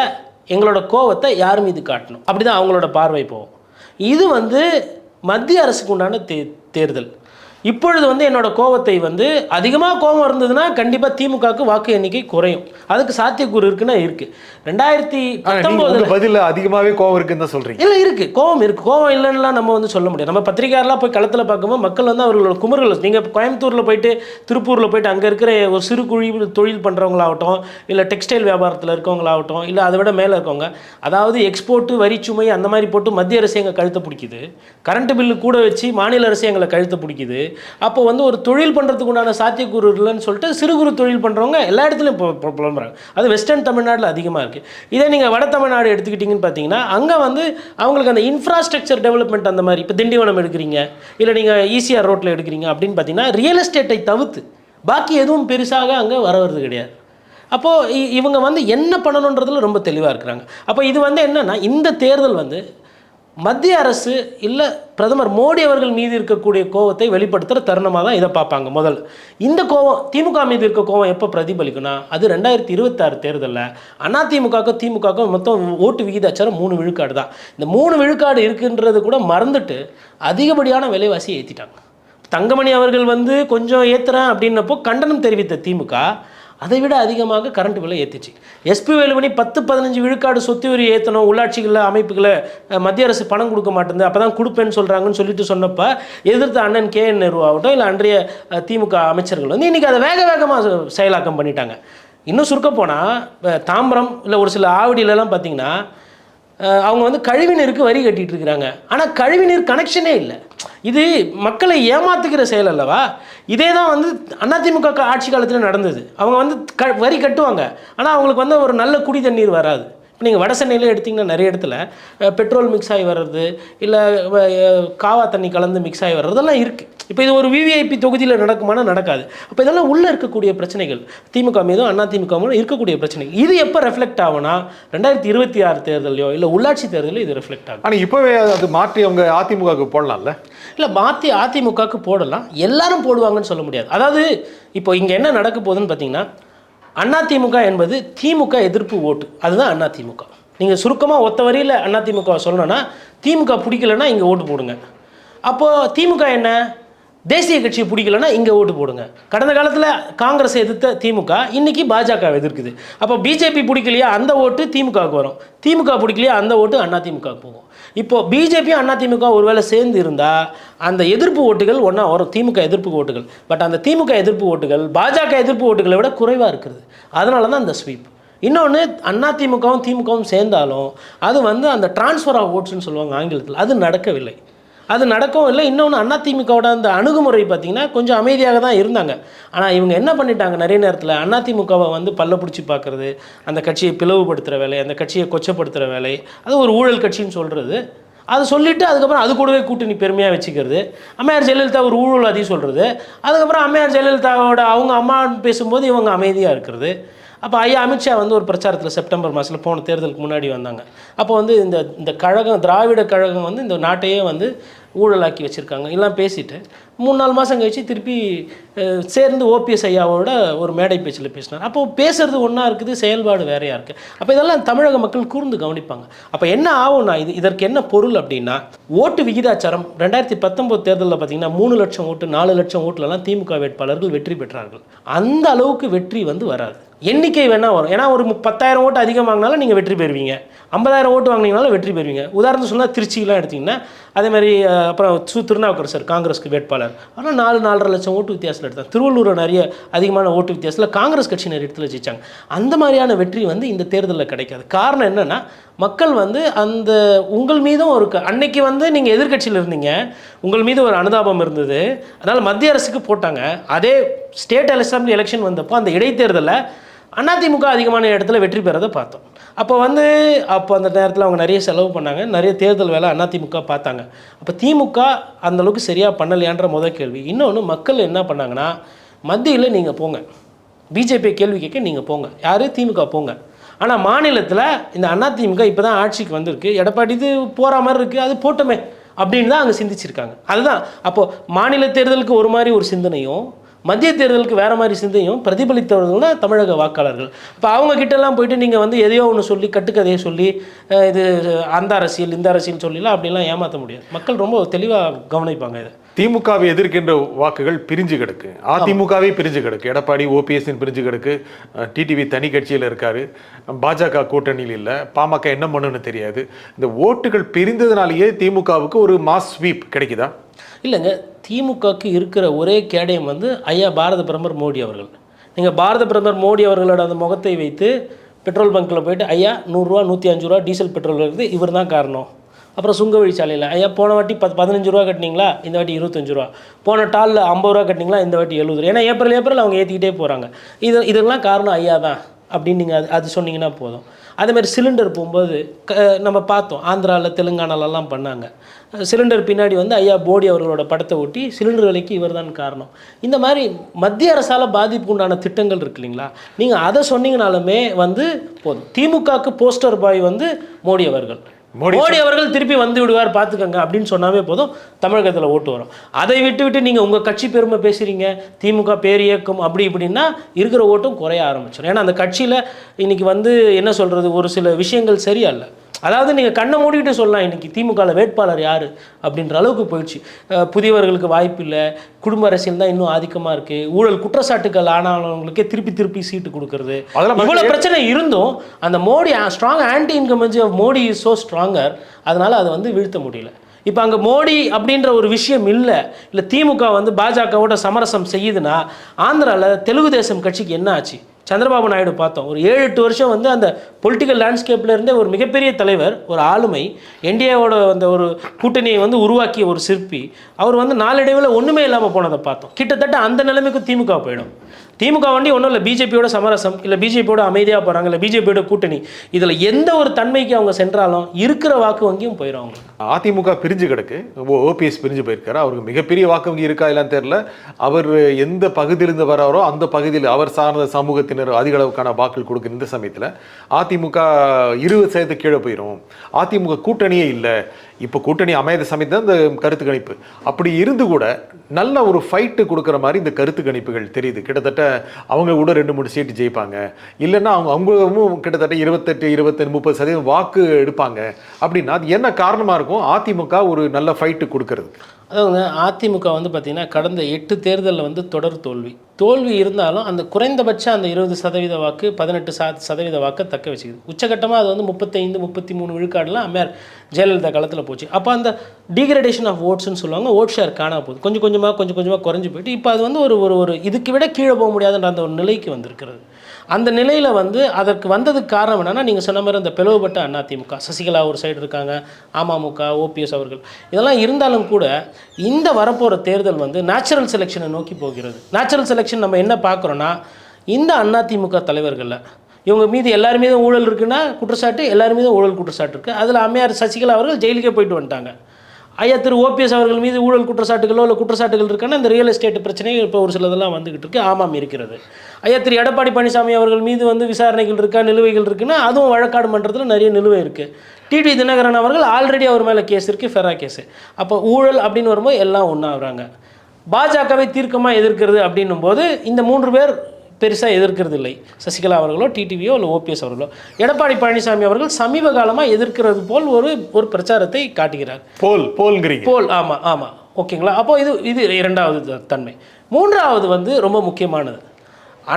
எங்களோட கோவத்தை யார் மீது காட்டணும், அப்படி தான் அவங்களோட பார்வை போகும். இது வந்து மத்திய அரசுக்கு உண்டான தேர்தல். இப்பொழுது வந்து என்னோட கோவத்தை வந்து அதிகமாக கோபம் இருந்ததுன்னா கண்டிப்பாக திமுகவுக்கு வாக்கு எண்ணிக்கை குறையும். அதுக்கு சாத்தியக்கூறு இருக்குன்னா இருக்குது. 2019 பதில் அதிகமாகவே கோவம் இருக்குன்னு தான் சொல்கிறீங்க? இல்லை, இருக்குது, கோவம் இருக்குது. கோவம் இல்லைன்னுலாம் நம்ம வந்து சொல்ல முடியாது. நம்ம பத்திரிகையாளர்லாம் போய் களத்தில் பார்க்கும்போது மக்கள் வந்து அவர்களோட குமுறல், நீங்கள் கோயம்புத்தூரில் போயிட்டு திருப்பூரில் போயிட்டு அங்கே இருக்கிற ஒரு சிறு குழி தொழில் பண்ணுறவங்களாகட்டும், இல்லை டெக்ஸ்டைல் வியாபாரத்தில் இருக்கவங்களாகட்டும், இல்லை அதை விட மேலே இருக்கவங்க, அதாவது எக்ஸ்போர்ட்டு வரிச்சுமை அந்த மாதிரி போட்டு மத்திய அரசு எங்கள் கழுத்தை பிடிக்குது, கரண்ட் பில்லு கூட வச்சு மாநில அரசு எங்களை கழுத்தை பிடிக்குது. அப்போ வந்து ஒரு தொழில் பண்ணுறதுக்கு உண்டான சாத்தியக்கூறு இல்லைன்னு சொல்லிட்டு சிறு குறு தொழில் பண்ணுறவங்க எல்லா இடத்துலையும் புலம்புறாங்க. அது வெஸ்டர்ன் தமிழ்நாட்டில் அதிகமாக இருக்குது. இதே நீங்கள் வட தமிழ்நாடு எடுத்துக்கிட்டிங்கன்னு பார்த்தீங்கன்னா, அங்கே வந்து அவங்களுக்கு அந்த இன்ஃப்ராஸ்ட்ரக்சர் டெவலப்மெண்ட் அந்த மாதிரி, இப்போ திண்டிவனம் எடுக்கிறீங்க, இல்லை நீங்கள் ஈசிஆர் ரோட்டில் எடுக்கிறீங்க அப்படின்னு பார்த்தீங்கன்னா, ரியல் எஸ்டேட்டை தவிர்த்து பாக்கி எதுவும் பெருசாக அங்கே வருவது கிடையாது. அப்போது இவங்க வந்து என்ன பண்ணணுன்றதுல ரொம்ப தெளிவாக இருக்கிறாங்க. அப்போ இது வந்து என்னென்னா, இந்த தேர்தல் வந்து மத்திய அரசு இல்லை பிரதமர் மோடி அவர்கள் மீது இருக்கக்கூடிய கோவத்தை வெளிப்படுத்துகிற தருணமாக தான் இதை பார்ப்பாங்க. முதல் இந்த கோவம் திமுக மீது இருக்க கோவம் எப்போ பிரதிபலிக்குன்னா, அது 2026 தேர்தலில் அதிமுகவுக்கும் திமுகவுக்கும் மொத்தம் ஓட்டு விகிதாச்சாரம் 3 விழுக்காடு தான். இந்த 3 விழுக்காடு இருக்குன்றது கூட மறந்துட்டு அதிகப்படியான விலைவாசியை ஏற்றிட்டாங்க. தங்கமணி அவர்கள் வந்து கொஞ்சம் ஏற்றுறேன் அப்படின்னப்போ கண்டனம் தெரிவித்த திமுக அதை விட அதிகமாக கரண்ட் விலை ஏற்றிச்சு. எஸ்பி வேலுமணி 10-15 விழுக்காடு சொத்து வரி ஏற்றணும், உள்ளாட்சிகளில் அமைப்புகளை மத்திய அரசு பணம் கொடுக்க மாட்டேங்குது, அப்போ தான் கொடுப்பேன்னு சொல்கிறாங்கன்னு சொல்லிட்டு சொன்னப்போ எதிர்த்து அண்ணன் KN நேரு ஆகட்டும், இல்லை அன்றைய திமுக அமைச்சர்கள் வந்து இன்றைக்கி அதை வேகமாக செயலாக்கம் பண்ணிட்டாங்க. இன்னும் சுருக்க போனால் தாம்பரம் இல்லை ஒரு சில ஆவடியிலலாம் பார்த்திங்கன்னா அவங்க வந்து கழிவுநீருக்கு வரி கட்டிகிட்டு இருக்கிறாங்க. ஆனால் கழிவுநீர் கனெக்ஷனே இல்லை. இது மக்களை ஏமாத்துக்கிற செயல் அல்லவா? இதே தான் வந்து அதிமுக ஆட்சி காலத்தில் நடந்தது. அவங்க வந்து வரி கட்டுவாங்க, ஆனால் அவங்களுக்கு வந்து ஒரு நல்ல குடி தண்ணீர் வராது. இப்போ நீங்கள் வட சென்னையில் எடுத்திங்கன்னா நிறைய இடத்துல பெட்ரோல் மிக்ஸ் ஆகி வர்றது, இல்லை காவா தண்ணி கலந்து மிக்ஸ் ஆகி வர்றதெல்லாம் இருக்குது. இப்போ இது ஒரு விவிஐபி தொகுதியில் நடக்குமானா நடக்காது. அப்போ இதெல்லாம் உள்ளே இருக்கக்கூடிய பிரச்சனைகள், திமுக மீதும் அதிமுக மீதும் இருக்கக்கூடிய பிரச்சனைகள். இது எப்போ ரெஃப்ளெக்ட் ஆகும்னா 2026 தேர்தலையோ இல்லை உள்ளாட்சி தேர்தலையோ இது ரெஃப்ளெக்ட் ஆகும். ஆனால் இப்போவே அது மாற்றி அவங்க அதிமுகவுக்கு போடலாம்ல? இல்லை, மாற்றி அதிமுகவுக்கு போடலாம், எல்லாரும் போடுவாங்கன்னு சொல்ல முடியாது. அதாவது இப்போ இங்கே என்ன நடக்க போகுதுன்னு பார்த்தீங்கன்னா, அதிமுக என்பது திமுக எதிர்ப்பு ஓட்டு, அதுதான் அதிமுக. நீங்கள் சுருக்கமாக ஒத்த வரியில் அதிமுக சொல்லணும்னா, திமுக பிடிக்கலன்னா இங்கே ஓட்டு போடுங்க. அப்போது திமுக என்ன, தேசிய கட்சியை பிடிக்கலன்னா இங்கே ஓட்டு போடுங்க. கடந்த காலத்தில் காங்கிரஸை எதிர்த்த திமுக இன்றைக்கி பாஜக எதிர்க்குது. அப்போ பிஜேபி பிடிக்கலையா அந்த ஓட்டு திமுகவுக்கு வரும், திமுக பிடிக்கலையா அந்த ஓட்டு அதிமுகவுக்கு போகும். இப்போது பிஜேபியும் அதிமுக ஒருவேளை சேர்ந்து இருந்தால் அந்த எதிர்ப்பு ஓட்டுகள் ஒன்றா வரும், திமுக எதிர்ப்பு ஓட்டுகள். பட் அந்த திமுக எதிர்ப்பு ஓட்டுகள் பாஜக எதிர்ப்பு ஓட்டுகளை விட குறைவாக இருக்கிறது. அதனால தான் அந்த ஸ்வீப். இன்னொன்று, அதிமுகவும் திமுகவும் சேர்ந்தாலும் அது வந்து அந்த டிரான்ஸ்ஃபர் ஆஃப் ஓட்ஸ்ன்னு சொல்லுவாங்க ஆங்கிலத்தில், அது நடக்கவில்லை, அது நடக்கவும் இல்லை. இன்னொன்று, அதிமுகவோட அந்த அணுகுமுறை பார்த்திங்கன்னா கொஞ்சம் அமைதியாக தான் இருந்தாங்க. ஆனால் இவங்க என்ன பண்ணிட்டாங்க, நிறைய நேரத்தில் அதிமுகவை வந்து பல்ல பிடிச்சி பார்க்குறது, அந்த கட்சியை பிளவுபடுத்துகிற வேலை, அந்த கட்சியை கொச்சப்படுத்துகிற வேலை, அது ஒரு ஊழல் கட்சின்னு சொல்கிறது, அதை சொல்லிவிட்டு அதுக்கப்புறம் அது கூடவே கூட்டணி பெருமையாக வச்சுக்கிறது. அம்மையார் ஜெயலலிதா ஒரு ஊழல்வாதி சொல்கிறது, அதுக்கப்புறம் அம்மையார் ஜெயலலிதாவோட அவங்க அம்மா பேசும்போது இவங்க அமைதியாக இருக்கிறது. அப்போ ஐயா அமித்ஷா வந்து ஒரு பிரச்சாரத்தில் செப்டம்பர் மாதத்தில் போன தேர்தலுக்கு முன்னாடி வந்தாங்க. அப்போ வந்து இந்த கழகம், திராவிட கழகம் வந்து இந்த நாட்டையே வந்து ஊழலாக்கி வச்சுருக்காங்க எல்லாம் பேசிட்டு 3-4 மாதம் கழிச்சு திருப்பி சேர்ந்து ஓபிஎஸ் ஐயாவோட ஒரு மேடை பேச்சில் பேசினார். அப்போது பேசுகிறது ஒன்றா இருக்குது, செயல்பாடு வேறையாக இருக்குது. அப்போ இதெல்லாம் தமிழக மக்கள் கூர்ந்து கவனிப்பாங்க. அப்போ என்ன ஆகும்னா, இதற்கு என்ன பொருள் அப்படின்னா, ஓட்டு விகிதாச்சாரம் 2019 தேர்தலில் பார்த்திங்கன்னா 3 லட்சம் ஓட்டு 4 லட்சம் ஓட்டுலலாம் திமுக வேட்பாளர்கள் வெற்றி பெற்றார்கள். அந்த அளவுக்கு வெற்றி வந்து வராது, எண்ணிக்கை வேணால் வரும். ஏன்னா ஒரு 10,000 ஓட்டு அதிகம் வாங்கினாலும் நீங்கள் வெற்றி பெறுவீங்க, 50,000 ஓட்டு வாங்கினீங்கனாலும் வெற்றி பெறுவீங்க. உதாரணத்துக்கு சொன்னால் திருச்சியெலாம் எடுத்திங்கன்னா அதே மாதிரி அப்புறம் திருநாவுக்கரசர் சார் காங்கிரஸ்க்கு வேட்பாளர், ஆனால் 4-4.5 லட்சம் ஓட்டு வித்தியாசத்தில் எடுத்தாங்க. திருவள்ளூரில் நிறைய அதிகமான ஓட்டு வித்தியாசத்தில் காங்கிரஸ் கட்சி நிறைய இடத்துல ஜெயிச்சாங்க. அந்த மாதிரியான வெற்றி வந்து இந்த தேர்தலில் கிடைக்காது. காரணம் என்னென்னா, மக்கள் வந்து அந்த உங்கள் மீதும் ஒரு அன்னைக்கு வந்து நீங்கள் எதிர்கட்சியில் இருந்தீங்க, உங்கள் மீது ஒரு அனுதாபம் இருந்தது, அதனால் மத்திய அரசுக்கு போட்டாங்க. அதே ஸ்டேட் அசம்பிளி எலெக்ஷன் வந்தப்போ அந்த இடைத்தேர்தலில் அதிமுக அதிகமான இடத்துல வெற்றி பெறதை பார்த்தோம். அப்போ அந்த நேரத்தில் அவங்க நிறைய செலவு பண்ணாங்க, நிறைய தேர்தல் வேலை அதிமுக பார்த்தாங்க. அப்போ திமுக அந்தளவுக்கு சரியாக பண்ணலையான்ற முதல் கேள்வி. இன்னொன்று, மக்கள் என்ன பண்ணாங்கன்னா, மத்தியில் நீங்கள் போங்க, பிஜேபி கேள்வி கேட்க நீங்கள் போங்க, யார் திமுக போங்க. ஆனால் மாநிலத்தில் இந்த அதிமுக இப்போ தான் ஆட்சிக்கு வந்திருக்கு, எடப்பாடி இது போகிற மாதிரி இருக்குது, அது போட்டோமே அப்படின்னு தான் அங்கே சிந்திச்சிருக்காங்க. அதுதான் அப்போது மாநில தேர்தலுக்கு ஒரு மாதிரி ஒரு சிந்தனையும் மத்திய தேர்தலுக்கு வேறு மாதிரி சிந்தையும் பிரதிபலித்தவர்கள் தான் தமிழக வாக்காளர்கள். இப்போ அவங்கக்கிட்டலாம் போயிட்டு நீங்கள் எதையோ ஒன்று சொல்லி கட்டுக்கதையை சொல்லி இது அந்த அரசியல் இந்த அரசியல் சொல்லிலாம் அப்படிலாம் ஏமாற்ற முடியாது. மக்கள் ரொம்ப தெளிவாக கவனிப்பாங்க. இதை திமுகவை எதிர்க்கின்ற வாக்குகள் பிரிஞ்சு கிடக்கு, அதிமுகவே பிரிஞ்சு கிடக்கு, எடப்பாடி ஓபிஎஸ்ஸின் பிரிஞ்சு கிடக்கு, டிடிவி தனி கட்சியில் இருக்காரு, பாஜக கூட்டணியில் இல்லை, பாமக என்ன பண்ணுன்னு தெரியாது. இந்த ஓட்டுகள் பிரிந்ததுனாலேயே திமுகவுக்கு ஒரு மாஸ் ஸ்வீப் கிடைக்குதா? இல்லைங்க, திமுகவுக்கு இருக்கிற ஒரே கேடயம் ஐயா பாரத பிரதமர் மோடி அவர்கள். நீங்கள் பாரத பிரதமர் மோடி அவர்களோட அந்த முகத்தை வைத்து பெட்ரோல் பங்க்கில் போயிட்டு ஐயா 100 ரூபா 105 ரூபா டீசல் பெட்ரோல் இருக்குது, இவர் தான் காரணம். அப்புறம் சுங்க வழிச்சாலையில் ஐயா போன வாட்டி 15 ரூபா கட்டினீங்களா, இந்த வாட்டி 25 ரூபா, போன டாலில் 50 ரூபா கட்டினீங்களா, இந்த வாட்டி 70 ரூபா. ஏன்னா ஏப்ரல் அவங்க ஏற்றிக்கிட்டே போகிறாங்க. இதெல்லாம் காரணம் ஐயா தான் அப்படின்னு நீங்கள் அது சொன்னீங்கன்னா போதும். அதேமாதிரி சிலிண்டர் போகும்போது நம்ம பார்த்தோம், ஆந்திராவில் தெலுங்கானாலெல்லாம் பண்ணாங்க. சிலிண்டர் பின்னாடி ஐயா மோடி அவர்களோட படத்தை ஒட்டி சிலிண்டர் விலைக்கு இவர் தான் காரணம். இந்த மாதிரி மத்திய அரசால் பாதிப்பு உண்டான திட்டங்கள் இருக்கு இல்லைங்களா, நீங்கள் அதை சொன்னீங்கனாலுமே போதும். திமுகவுக்கு போஸ்டர் பாய் மோடி அவர்கள். மோடி அவர்கள் திருப்பி வந்து விடுவார் பார்த்துக்கங்க அப்படின்னு சொன்னாவே போதும், தமிழகத்தில் ஓட்டு வரும். அதை விட்டு நீங்கள் உங்கள் கட்சி பெருமை பேசுகிறீங்க, திமுக பேரியக்கம் அப்படி இப்படின்னா இருக்கிற ஓட்டும் குறைய ஆரம்பிச்சிடும். ஏன்னா அந்த கட்சியில் இன்றைக்கி என்ன சொல்கிறது, ஒரு சில விஷயங்கள் சரியா இல்லை. அதாவது நீங்கள் கண்ணை மூடிக்கிட்டு சொல்லலாம் இன்றைக்கி திமுகவில் வேட்பாளர் யார் அப்படின்ற அளவுக்கு போயிடுச்சு. புதியவர்களுக்கு வாய்ப்பு இல்லை, குடும்ப அரசியல் தான் இன்னும் ஆதிக்கமாக இருக்குது, ஊழல் குற்றச்சாட்டுகள் ஆனவங்களுக்கே திருப்பி சீட்டு கொடுக்கறது, இவ்வளோ பிரச்சனை இருந்தும் அந்த Modi strong anti incumbency of Modi is so stronger. அதனால் அதை வீழ்த்த முடியல. இப்போ அங்கே மோடி அப்படின்ற ஒரு விஷயம் இல்லை திமுக பாஜகவோட சமரசம் செய்யுதுன்னா, ஆந்திராவில் தெலுங்கு தேசம் கட்சிக்கு என்ன ஆச்சு? சந்திரபாபு நாயுடு பார்த்தோம், ஒரு 7-8 வருஷம் அந்த பொலிட்டிக்கல் லேண்ட்ஸ்கேப்பில் இருந்தே ஒரு மிகப்பெரிய தலைவர், ஒரு ஆளுமை, என்டிஏவோட அந்த ஒரு கூட்டணியை உருவாக்கிய ஒரு சிற்பி, அவர் நாளடைவில் ஒன்றுமே இல்லாமல் போனதை பார்த்தோம். கிட்டத்தட்ட அந்த நிலைமைக்கு திமுக போயிடும். திமுக ஒன்றும் இல்லை, பிஜேபியோட சமரசம், இல்லை பிஜேபியோட அமைதியாக போகிறாங்க, இல்லை பிஜேபியோட கூட்டணி, இதில் எந்த ஒரு தன்மைக்கு அவங்க சென்றாலும் இருக்கிற வாக்கு வங்கியும் போயிடும் அவங்களுக்கு. அதிமுக பிரிஞ்சு கிடக்கு, ஓபிஎஸ் பிரிஞ்சு போயிருக்காரு, அவருக்கு மிகப்பெரிய வாக்கு வங்கி இருக்கா இல்லைன்னு தெரியல. அவர் எந்த பகுதியிலிருந்து வராரோ அந்த பகுதியில் அவர் சார்ந்த சமூகத்தினர் அதிக அளவுக்கான வாக்குகள் கொடுக்குற இந்த சமயத்தில் அதிமுக 20% கீழே போயிடும். அதிமுக கூட்டணியே இல்லை, இப்போ கூட்டணி அமையாத சமயத்தில் இந்த கருத்து கணிப்பு அப்படி இருந்து கூட நல்ல ஒரு ஃபைட்டு கொடுக்குற மாதிரி இந்த கருத்து கணிப்புகள் தெரியுது. கிட்டத்தட்ட அவங்க கூட 2-3 சீட்டு ஜெயிப்பாங்க, இல்லைன்னா அவங்களும் கிட்டத்தட்ட 28-30% வாக்கு எடுப்பாங்க. அப்படின்னா அது என்ன காரணமாக இருக்கும் அதிமுக ஒரு நல்ல ஃபைட்டு கொடுக்கறது? அதாவது அதிமுக பார்த்திங்கன்னா கடந்த 8 தேர்தலில் தொடர் தோல்வி இருந்தாலும் அந்த குறைந்தபட்சம் அந்த 20% வாக்கு 18% வாக்கை தக்க வச்சுக்குது. உச்சகட்டமாக அது 35-33 விழுக்காடுலாம் அம்மையார் ஜெயலலிதா காலத்தில் போச்சு. அப்போ அந்த டீக்ரடேஷன் ஆஃப் ஓட்ஸ்ன்னு சொல்லுவாங்க, ஓட் ஷேர் காணா போகுது, கொஞ்சம் கொஞ்சமாக குறைஞ்சி போயிட்டு இப்போ அது ஒரு இதுக்கு விட கீழே போக முடியாதுன்ற அந்த ஒரு நிலைக்கு வந்திருக்கிறது. அந்த நிலையில் அதற்கு வந்ததுக்கு காரணம் என்னென்னா, நீங்கள் சொன்ன மாதிரி அந்த பிளவுபட்ட அதிமுக, சசிகலா ஒரு சைடு இருக்காங்க, அமமுக, ஓபிஎஸ் அவர்கள், இதெல்லாம் இருந்தாலும் கூட இந்த வரப்போகிற தேர்தல் நேச்சுரல் செலெக்ஷனை நோக்கி போகிறது. நேச்சுரல் செலெக்ஷன் நம்ம என்ன பார்க்குறோன்னா, இந்த அதிமுக தலைவர்களில் இவங்க மீது எல்லார் மீதும் ஊழல் இருக்குன்னா குற்றச்சாட்டு, எல்லார் மீதும் ஊழல் குற்றச்சாட்டு இருக்குது. அதில் அம்மையார் சசிகலா அவர்கள் ஜெயிலுக்கே போயிட்டு வந்துட்டாங்க. ஐயா திரு ஓபிஎஸ் அவர்கள் மீது ஊழல் குற்றச்சாட்டுகளோ இல்லை குற்றச்சாட்டுகள் இருக்குன்னா இந்த ரியல் எஸ்டேட் பிரச்சனைகள் இப்போ ஒரு சிலதெல்லாம் வந்துக்கிட்டு இருக்குது. ஆமாம் இருக்கிறது. ஐயா திரு எடப்பாடி பழனிசாமி அவர்கள் மீது விசாரணைகள் இருக்கா, நிலுவைகள் இருக்குன்னா அதுவும் வழக்காடு மன்றத்தில் நிறைய நிலுவை இருக்குது. டிடி தினகரன் அவர்கள் ஆல்ரெடி அவர் மேலே கேஸ் இருக்குது, ஃபெரா கேஸு. அப்போ ஊழல் அப்படின்னு வரும்போது எல்லாம் ஒன்றாகிறாங்க. பாஜகவை தீர்க்கமாக எதிர்க்கிறது அப்படின்னும் போது இந்த 3 பேர் பெருசாக எதிர்க்கிறது இல்லை. சசிகலா அவர்களோ, டிடிவியோ இல்லை ஓபிஎஸ் அவர்களோ. எடப்பாடி பழனிசாமி அவர்கள் சமீப காலமாக எதிர்க்கிறது போல் ஒரு பிரச்சாரத்தை காட்டுகிறார். போல் ஆமாம் ஓகேங்களா. அப்போ இது 2வது தன்மை. 3வது ரொம்ப முக்கியமானது,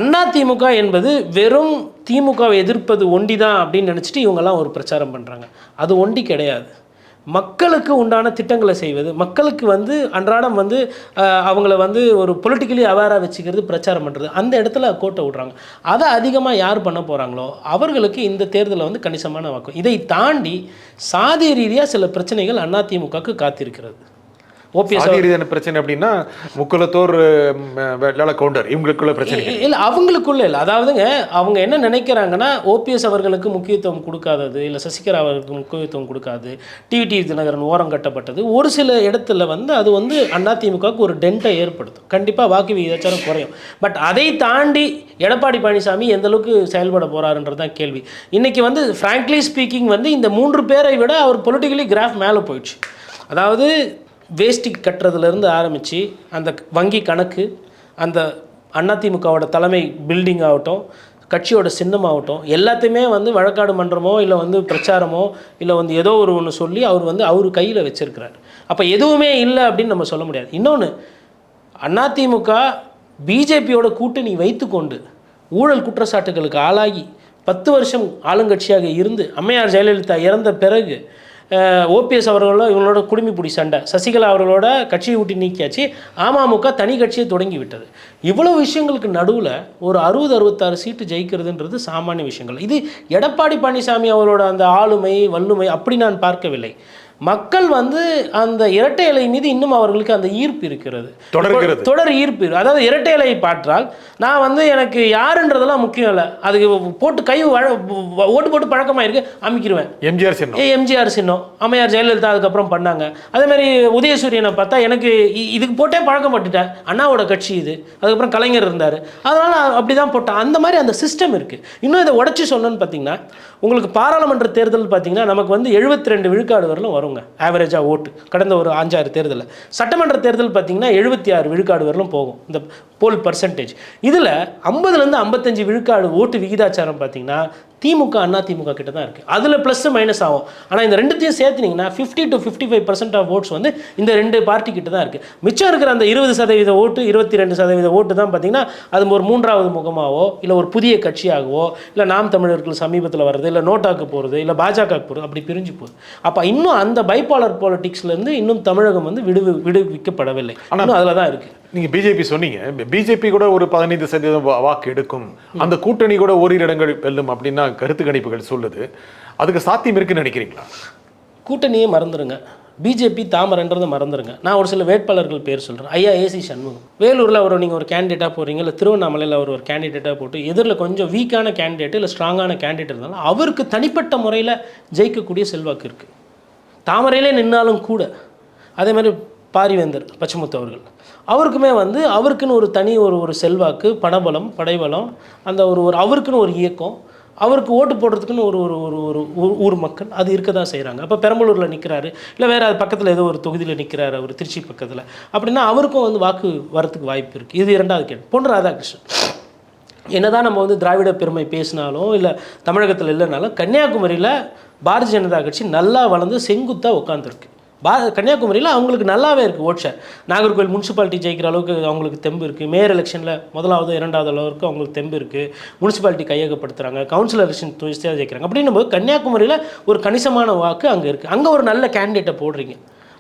அதிமுக என்பது வெறும் திமுகவை எதிர்ப்பது ஒண்டி தான் அப்படின்னு நினச்சிட்டு இவங்கெல்லாம் ஒரு பிரச்சாரம் பண்ணுறாங்க. அது ஒண்டி கிடையாது. மக்களுக்கு உண்டான திட்டங்களை செய்வது, மக்களுக்கு அன்றாடம் அவங்கள ஒரு பொலிட்டிக்கலி அவேராக வச்சுக்கிறது, பிரச்சாரம் பண்ணுறது, அந்த இடத்துல கோட்டை விட்றாங்க. அதை அதிகமாக யார் பண்ண போகிறாங்களோ அவர்களுக்கு இந்த தேர்தலில் கணிசமான வாக்கு. இதை தாண்டி சாதி ரீதியாக சில பிரச்சனைகள் அதிமுகவுக்கு காத்திருக்கிறது. ஓபிஎஸ் ரீதியான பிரச்சனை அப்படின்னா முக்குலத்தோர் வேளாள கவுண்டர் இவங்களுக்குள்ள பிரச்சனை இல்லை, அவங்களுக்குள்ள இல்லை. அதாவதுங்க அவங்க என்ன நினைக்கிறாங்கன்னா, ஓபிஎஸ் அவர்களுக்கு முக்கியத்துவம் கொடுக்காதது, இல்லை சசிகலா அவர்களுக்கு முக்கியத்துவம் கொடுக்காது, டிவி தினகரன் ஓரம் கட்டப்பட்டது, ஒரு சில இடத்துல வந்து அது வந்து அதிமுகவுக்கு ஒரு டென்ட்டை ஏற்படுத்தும். கண்டிப்பாக வாக்கு விகிதாச்சாரம் குறையும். பட் அதை தாண்டி எடப்பாடி பழனிசாமி எந்த அளவுக்கு செயல்பட போறாருன்றது தான் கேள்வி. இன்னைக்கு வந்து ஃப்ராங்க்லி ஸ்பீக்கிங் வந்து இந்த 3 பேரை விட அவர் பொலிட்டிக்கலி கிராஃப் மேலே போயிடுச்சு. அதாவது வேஷ்டி கட்டுறதுலேருந்து ஆரம்பித்து அந்த வங்கி கணக்கு, அந்த அதிமுகவோட தலைமை பில்டிங் ஆகட்டும், கட்சியோட சின்னமாகட்டும், எல்லாத்தையுமே வந்து வழக்காடு மன்றமோ இல்லை வந்து பிரச்சாரமோ இல்லை வந்து ஏதோ ஒன்று சொல்லி அவர் வந்து அவர் கையில் வச்சிருக்கிறார். அப்போ எதுவுமே இல்லை அப்படின்னு நம்ம சொல்ல முடியாது. இன்னொன்று, அதிமுக பிஜேபியோட கூட்டணி வைத்துக்கொண்டு ஊழல் குற்றச்சாட்டுகளுக்கு ஆளாகி 10 வருஷம் ஆளுங்கட்சியாக இருந்து அம்மையார் ஜெயலலிதா இறந்த பிறகு ஓபிஎஸ் அவர்களோட இவங்களோட குடுமிப்பிடி சண்டை, சசிகலா அவர்களோட கட்சியை விட்டு நீக்கியாச்சு, அமமுக தனி கட்சியை தொடங்கி விட்டது. இவ்வளோ விஷயங்களுக்கு நடுவில் ஒரு 60-66 சீட்டு ஜெயிக்கிறதுன்றது சாமானிய விஷயங்கள். இது எடப்பாடி பழனிசாமி அவரோட அந்த ஆளுமை வல்லுமை அப்படி நான் பார்க்கவில்லை. மக்கள் வந்து அந்த இரட்டை இலை மீது இன்னும் அவர்களுக்கு அந்த ஈர்ப்பு இருக்கிறது, தொடர் ஈர்ப்பு. அதாவது இரட்டை இலையை பாற்றால் நான் வந்து எனக்கு யாருன்றதெல்லாம் முக்கியம் இல்லை, அதுக்கு போட்டு கை ஓட்டு போட்டு பழக்கமாக இருக்கு, அமைக்கிடுவேன். எம்ஜிஆர் சின்னம் அம்மையார் ஜெயலலிதா அதுக்கப்புறம் பண்ணாங்க. அதேமாதிரி உதயசூரியனை பார்த்தா எனக்கு இதுக்கு போட்டே பழக்கப்பட்டுட்டேன், அண்ணாவோட கட்சி இது, அதுக்கப்புறம் கலைஞர் இருந்தார், அதனால் அப்படி தான் போட்டேன். அந்த மாதிரி அந்த சிஸ்டம் இருக்குது. இன்னும் இதை உடச்சி சொன்னோன்னு பார்த்தீங்கன்னா, உங்களுக்கு பாராளுமன்ற தேர்தல் பார்த்தீங்கன்னா நமக்கு வந்து 72 விழுக்காடு வரலும் வருங்க ஆவரேஜாக ஓட்டு. கடந்த ஒரு 5-6 தேர்தலில் சட்டமன்ற தேர்தல் பார்த்தீங்கன்னா 76 விழுக்காடு வரலும் போகும் இந்த போல் பர்சன்டேஜ். இதில் 50லேருந்து 55 விழுக்காடு ஓட்டு விகிதாச்சாரம் பார்த்தீங்கன்னா திமுக அதிமுக கிட்ட தான் இருக்குது. அதில் ப்ளஸ் மைனஸ் ஆகும். ஆனால் இந்த ரெண்டுத்தையும் சேர்த்துனீங்கன்னா 50 to 55% ஆஃப் ஓட்ஸ் வந்து இந்த 2 பார்ட்டி கிட்ட தான் இருக்குது. மிச்சம் இருக்கிற அந்த 20% ஓட்டு 22% ஓட்டு தான் பார்த்தீங்கன்னா அது ஒரு 3வது முகமாகவோ இல்லை ஒரு புதிய கட்சியாகவோ இல்லை நாம் தமிழர்கள் சமீபத்தில் வர்றது இல்லை நோட்டாக்கு போகிறது இல்லை பாஜக போகிறது அப்படி பிரிஞ்சு போகுது. அப்போ இன்னும் அந்த பைபாலர் பாலிடிக்ஸ்லேருந்து இன்னும் தமிழகம் வந்து விடுவிக்கப்படவில்லை. ஆனால் அதில் தான் இருக்குது. நீங்கள் பிஜேபி சொன்னீங்க, பிஜேபி கூட ஒரு 15% வாக்கு எடுக்கும், அந்த கூட்டணி கூட ஓரிரு இடங்கள் வெல்லும் அப்படின்னா கருத்து கணிப்புகள் சொல்லுது. அதுக்கு சாத்தியம் இருக்குன்னு நினைக்கிறீங்களா? கூட்டணியே மறந்துடுங்க, பிஜேபி தாமரைன்றதை மறந்துடுங்க. நான் ஒரு சில வேட்பாளர்கள் பேர் சொல்கிறேன். ஐயா ஏசி சண்முகம், வேலூரில் அவர் நீங்கள் ஒரு கேண்டிடேட்டாக போகிறீங்க, இல்லை திருவண்ணாமலையில் அவர் ஒரு கேண்டிடேட்டாக போட்டு எதிரில் கொஞ்சம் வீக்கான கேண்டிடேட் இல்லை ஸ்ட்ராங்கான கேண்டிடேட் இருந்தாலும் அவருக்கு தனிப்பட்ட முறையில் ஜெயிக்கக்கூடிய செல்வாக்கு இருக்குது, தாமரையிலே நின்னாலும் கூட. அதே மாதிரி பாரிவேந்தர் பச்சமுத்து அவர்கள், அவருக்குமே வந்து அவருக்குன்னு ஒரு தனி ஒரு செல்வாக்கு, பணபலம், படைபலம், அந்த அவருக்குன்னு ஒரு இயக்கம், அவருக்கு ஓட்டு போடுறதுக்குன்னு ஒரு ஊர் மக்கள் அது இருக்க தான் செய்கிறாங்க. அப்போ பெரம்பலூரில் நிற்கிறாரு, இல்லை வேறு அது பக்கத்தில் ஏதோ ஒரு தொகுதியில் நிற்கிறாரு, அவர் திருச்சி பக்கத்தில், அப்படின்னா அவருக்கும் வந்து வாக்கு வரத்துக்கு வாய்ப்பு இருக்குது. இது 2வது கேள்வி. பொன் ராதாகிருஷ்ணன், என்னதான் நம்ம வந்து திராவிட பெருமை பேசினாலும் இல்லை தமிழகத்தில் இல்லைனாலும் கன்னியாகுமரியில் பாரதிய ஜனதா கட்சி நல்லா வளர்ந்து செங்குத்தாக உட்காந்துருக்கு. கன்னியாகுமரியில் அவங்களுக்கு நல்லாவே இருக்குது ஓட் ஷேர். நாகர்கோவில் முனிசிபாலிட்டி ஜெயிக்கிற அளவுக்கு அவங்களுக்கு தெம்பு இருக்குது. மேயர் எலெக்ஷனில் 1வது 2வது அளவுக்கு அவங்களுக்கு தெம்பு இருக்குது. முனிசிபாலிட்டி கையகப்படுத்துகிறாங்க, கவுன்சிலர் எலெக்ஷன் துணிச்சதாக ஜெயிக்கிறாங்க. அப்படின்னும் போது கன்னியாகுமரியில் ஒரு கணிசமான வாக்கு அங்கே இருக்குது. அங்கே ஒரு நல்ல கேண்டிடேட்டை போடுறீங்க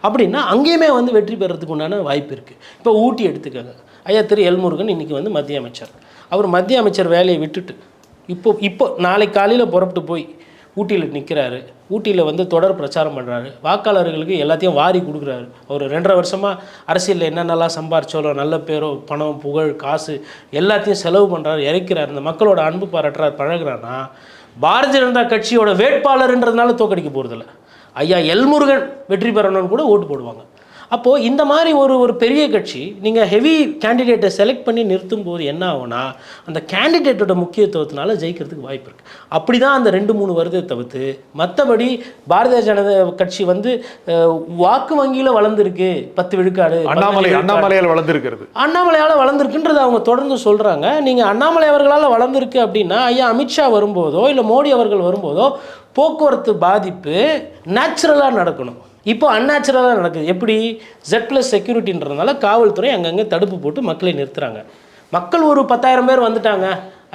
அப்படின்னா அங்கேயுமே வந்து வெற்றி பெறதுக்கு உண்டான வாய்ப்பு இருக்குது. இப்போ ஊட்டி எடுத்துக்கோங்க, ஐயா திரு எல் முருகன் இன்றைக்கி வந்து மத்திய அமைச்சர். அவர் மத்திய அமைச்சர் வேலையை விட்டுட்டு இப்போ நாளைக்கு காலையில் புறப்பட்டு போய் ஊட்டியில் நிற்கிறாரு. ஊட்டியில் வந்து தொடர் பிரச்சாரம் பண்ணுறாரு, வாக்காளர்களுக்கு எல்லாத்தையும் வாரி கொடுக்குறாரு. அவர் 2.5 வருஷமாக அரசியலில் என்னென்னலாம் சம்பாரிச்சாலோ நல்ல பேரோ பணம் புகழ் காசு எல்லாத்தையும் செலவு பண்ணுறாரு, இறைக்கிறார், இந்த மக்களோட அன்பு பாராட்டுறார், பழகுறாருன்னா பாரதிய ஜனதா கட்சியோட வேட்பாளர்ன்றதுனால தோக்கடிக்க போகிறதில்ல, ஐயா எல் முருகன் வெற்றி பெறணும்னு கூட ஓட்டு போடுவாங்க. அப்போது இந்த மாதிரி ஒரு பெரிய கட்சி நீங்கள் ஹெவி கேண்டிடேட்டை செலக்ட் பண்ணி நிறுத்தும் போது என்ன ஆகும்னா அந்த கேண்டிடேட்டோட முக்கியத்துவத்தினால ஜெயிக்கிறதுக்கு வாய்ப்பு இருக்குது. அப்படி தான் அந்த 2-3 வருதை தவிர்த்து மற்றபடி பாரதிய ஜனதா கட்சி வந்து வாக்கு வங்கியில் வளர்ந்துருக்கு 10 விழுக்காடு. அண்ணாமலையால் வளர்ந்துருக்கிறது, அண்ணாமலையால் வளர்ந்துருக்குன்றது அவங்க தொடர்ந்து சொல்கிறாங்க. நீங்கள் அண்ணாமலை அவர்களால் வளர்ந்துருக்கு அப்படின்னா ஐயா அமித்ஷா வரும்போதோ இல்லை மோடி அவர்கள் வரும்போதோ போக்குவரத்து பாதிப்பு நேச்சுரலாக நடக்கணும். இப்போ அன்நேச்சுரலாக நடக்குது. எப்படி? Z+ செக்யூரிட்டின்றதுனால காவல்துறை அங்கங்கே தடுப்பு போட்டு மக்களை நிறுத்துகிறாங்க. மக்கள் ஒரு 10,000 பேர் வந்துட்டாங்க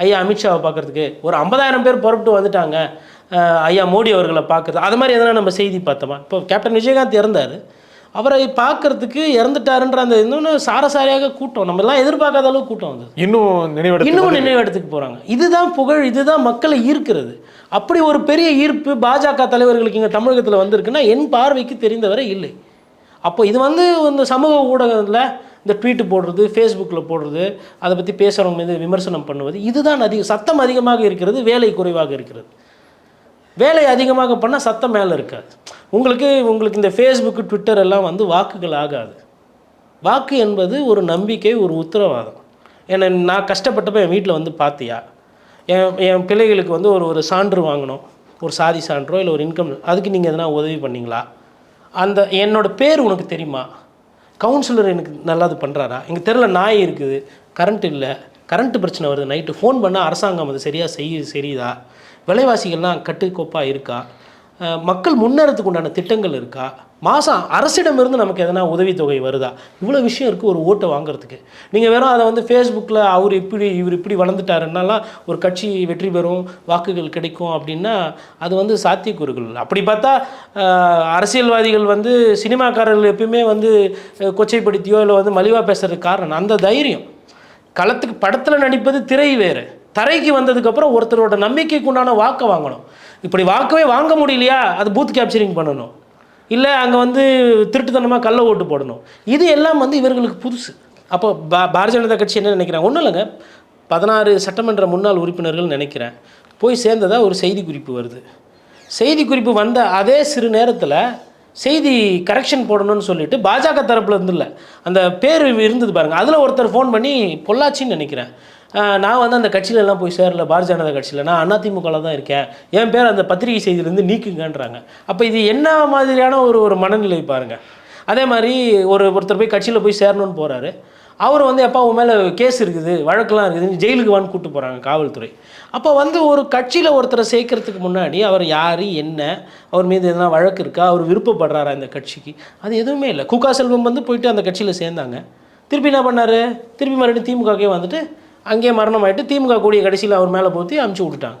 ஐயா அமித்ஷாவை பார்க்குறதுக்கு, ஒரு 50,000 பேர் புறப்பட்டு வந்துட்டாங்க ஐயா மோடி அவர்களை பார்க்குறது. அது மாதிரி எதனா நம்ம செய்தி பார்த்தோமா? இப்போ கேப்டன் விஜயகாந்த் இறந்தார், அவரை பார்க்கறதுக்கு இறந்துட்டாருன்ற அந்த இன்னொன்று சாரசாரியாக கூட்டம், நம்ம எல்லாம் எதிர்பார்க்காத அளவுக்கு கூட்டம் வந்தது. இன்னும் நினைவிடத்துக்கு போகிறாங்க. இதுதான் புகழ், இதுதான் மக்களை ஈர்க்கிறது. அப்படி ஒரு பெரிய ஈர்ப்பு பாஜக தலைவர்களுக்கு இங்கே தமிழகத்தில் வந்திருக்குன்னா என் பார்வைக்கு தெரிந்தவரை இல்லை. அப்போ இது வந்து இந்த சமூக ஊடகத்தில் இந்த ட்வீட்டு போடுறது, ஃபேஸ்புக்கில் போடுறது, அதை பற்றி பேசுகிறவங்க மீது விமர்சனம் பண்ணுவது, இதுதான் சத்தம் அதிகமாக இருக்கிறது, வேலை குறைவாக இருக்கிறது. வேலை அதிகமாக பண்ணால் சத்தம் மேலே இருக்காது. உங்களுக்கு இந்த ஃபேஸ்புக்கு, ட்விட்டர் எல்லாம் வந்து வாக்குகள் ஆகாது. வாக்கு என்பது ஒரு நம்பிக்கை, ஒரு உத்தரவாதம். ஏன்னா நான் கஷ்டப்பட்டப்போ என் வீட்டில் வந்து பார்த்தியா, என் பிள்ளைகளுக்கு வந்து ஒரு சான்று வாங்கணும், ஒரு சாதி சான்றோ இல்லை ஒரு இன்கம், அதுக்கு நீங்கள் எதனா உதவி பண்ணிங்களா, என்னோடய பேர் உனக்கு தெரியுமா, கவுன்சிலர் எனக்கு நல்லா இது பண்ணுறாரா, எங்கள் தெருவில் நாய் இருக்குது, கரண்ட் இல்லை, கரண்ட்டு பிரச்சனை வருது, நைட்டு ஃபோன் பண்ணால் அரசாங்கம் அது சரியாக சரியுதா, விலைவாசிகள்லாம் கட்டுக்கோப்பாக இருக்கா, மக்கள் முன்னேறத்துக்கு உண்டான திட்டங்கள் இருக்கா, மாதம் அரசிடமிருந்து நமக்கு எதனா உதவித்தொகை வருதா, இவ்வளோ விஷயம் இருக்குது ஒரு ஓட்டை வாங்குறதுக்கு. நீங்கள் வெறும் அதை வந்து ஃபேஸ்புக்கில் இவர் இப்படி வளர்ந்துட்டாருன்னாலாம் ஒரு கட்சி வெற்றி பெறும், வாக்குகள் கிடைக்கும் அப்படின்னா அது வந்து சாத்தியக்கூறுகள். அப்படி பார்த்தா அரசியல்வாதிகள் வந்து சினிமாக்காரர்கள் எப்பயுமே வந்து கொச்சைப்படுத்தியோ இல்லை வந்து மலிவாக பேசுறதுக்கு காரணம் அந்த தைரியம். களத்துக்கு படத்தில் நடிப்பது திரை வேறு, தரைக்கு வந்ததுக்கப்புறம் ஒருத்தரோட நம்பிக்கைக்கு உண்டான வாக்கை வாங்கணும். இப்படி வாக்கவே வாங்க முடியலையா, அது பூத் கேப்சரிங் பண்ணணும், இல்லை அங்கே வந்து திருட்டுத்தனமாக கள்ள ஓட்டு போடணும். இது எல்லாம் வந்து இவர்களுக்கு புதுசு. அப்போ பாரதிய ஜனதா கட்சி என்ன நினைக்கிறாங்க, ஒன்றும் இல்லைங்க, 16 சட்டமன்ற முன்னாள் உறுப்பினர்கள் நினைக்கிறேன் போய் சேர்ந்ததாக ஒரு செய்தி குறிப்பு வருது. செய்தி குறிப்பு வந்த அதே சிறு நேரத்தில் செய்தி கரெக்ஷன் போடணும்னு சொல்லிட்டு பாஜக தரப்பில் இருந்தில்ல அந்த பேர் இருந்தது பாருங்கள், அதில் ஒருத்தர் ஃபோன் பண்ணி பொள்ளாச்சின்னு நினைக்கிறேன், நான் வந்து அந்த கட்சியிலலாம் போய் சேரல, பாரதிய ஜனதா கட்சியில் நான் அதிமுகவில் தான் இருக்கேன், என் பேர் அந்த பத்திரிகை செய்தியிலேருந்து நீக்குங்கன்றாங்க. அப்போ இது என்ன மாதிரியான ஒரு மனநிலை பாருங்கள். அதே மாதிரி ஒருத்தர் போய் கட்சியில் போய் சேரணும்னு போகிறாரு, அவர் வந்து எப்போ உன் மேலே கேஸ் இருக்குது, வழக்கெல்லாம் இருக்குது, ஜெயிலுக்கு வான்னு கூப்பிட்டு போகிறாங்க காவல்துறை. அப்போ வந்து ஒரு கட்சியில் ஒருத்தரை சேர்க்கறதுக்கு முன்னாடி அவர் யார், என்ன, அவர் மீது எதனா வழக்கு இருக்கா, அவர் விருப்பப்படுறாரா இந்த கட்சிக்கு, அது எதுவுமே இல்லை. குகா செல்வம் வந்து போயிட்டு அந்த கட்சியில் சேர்ந்தாங்க, திருப்பி என்ன பண்ணார், திருப்பி மறுபடியும் திமுகவே வந்துட்டு அங்கேயே மரணம் ஆகிட்டு திமுக கூடிய கடைசியில் அவர் மேலே போற்றி அமுச்சு விட்டுட்டாங்க.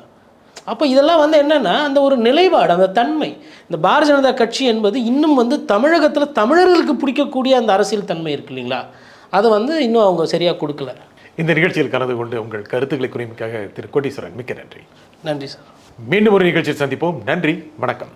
அப்போ இதெல்லாம் வந்து என்னென்னா அந்த ஒரு நிலைப்பாடு, அந்த தன்மை, இந்த பாரதிய ஜனதா கட்சி என்பது இன்னும் வந்து தமிழகத்தில் தமிழர்களுக்கு பிடிக்கக்கூடிய அந்த அரசியல் தன்மை இருக்கு இல்லைங்களா, அதை வந்து இன்னும் அவங்க சரியாக கொடுக்கல. இந்த நிகழ்ச்சியில் கலந்து கொண்டு உங்கள் கருத்துக்களை குறிமிக்காக திரு கோட்டீஸ்வரன் மிக்க நன்றி. நன்றி சார். மீண்டும் ஒரு நிகழ்ச்சியில் சந்திப்போம். நன்றி, வணக்கம்.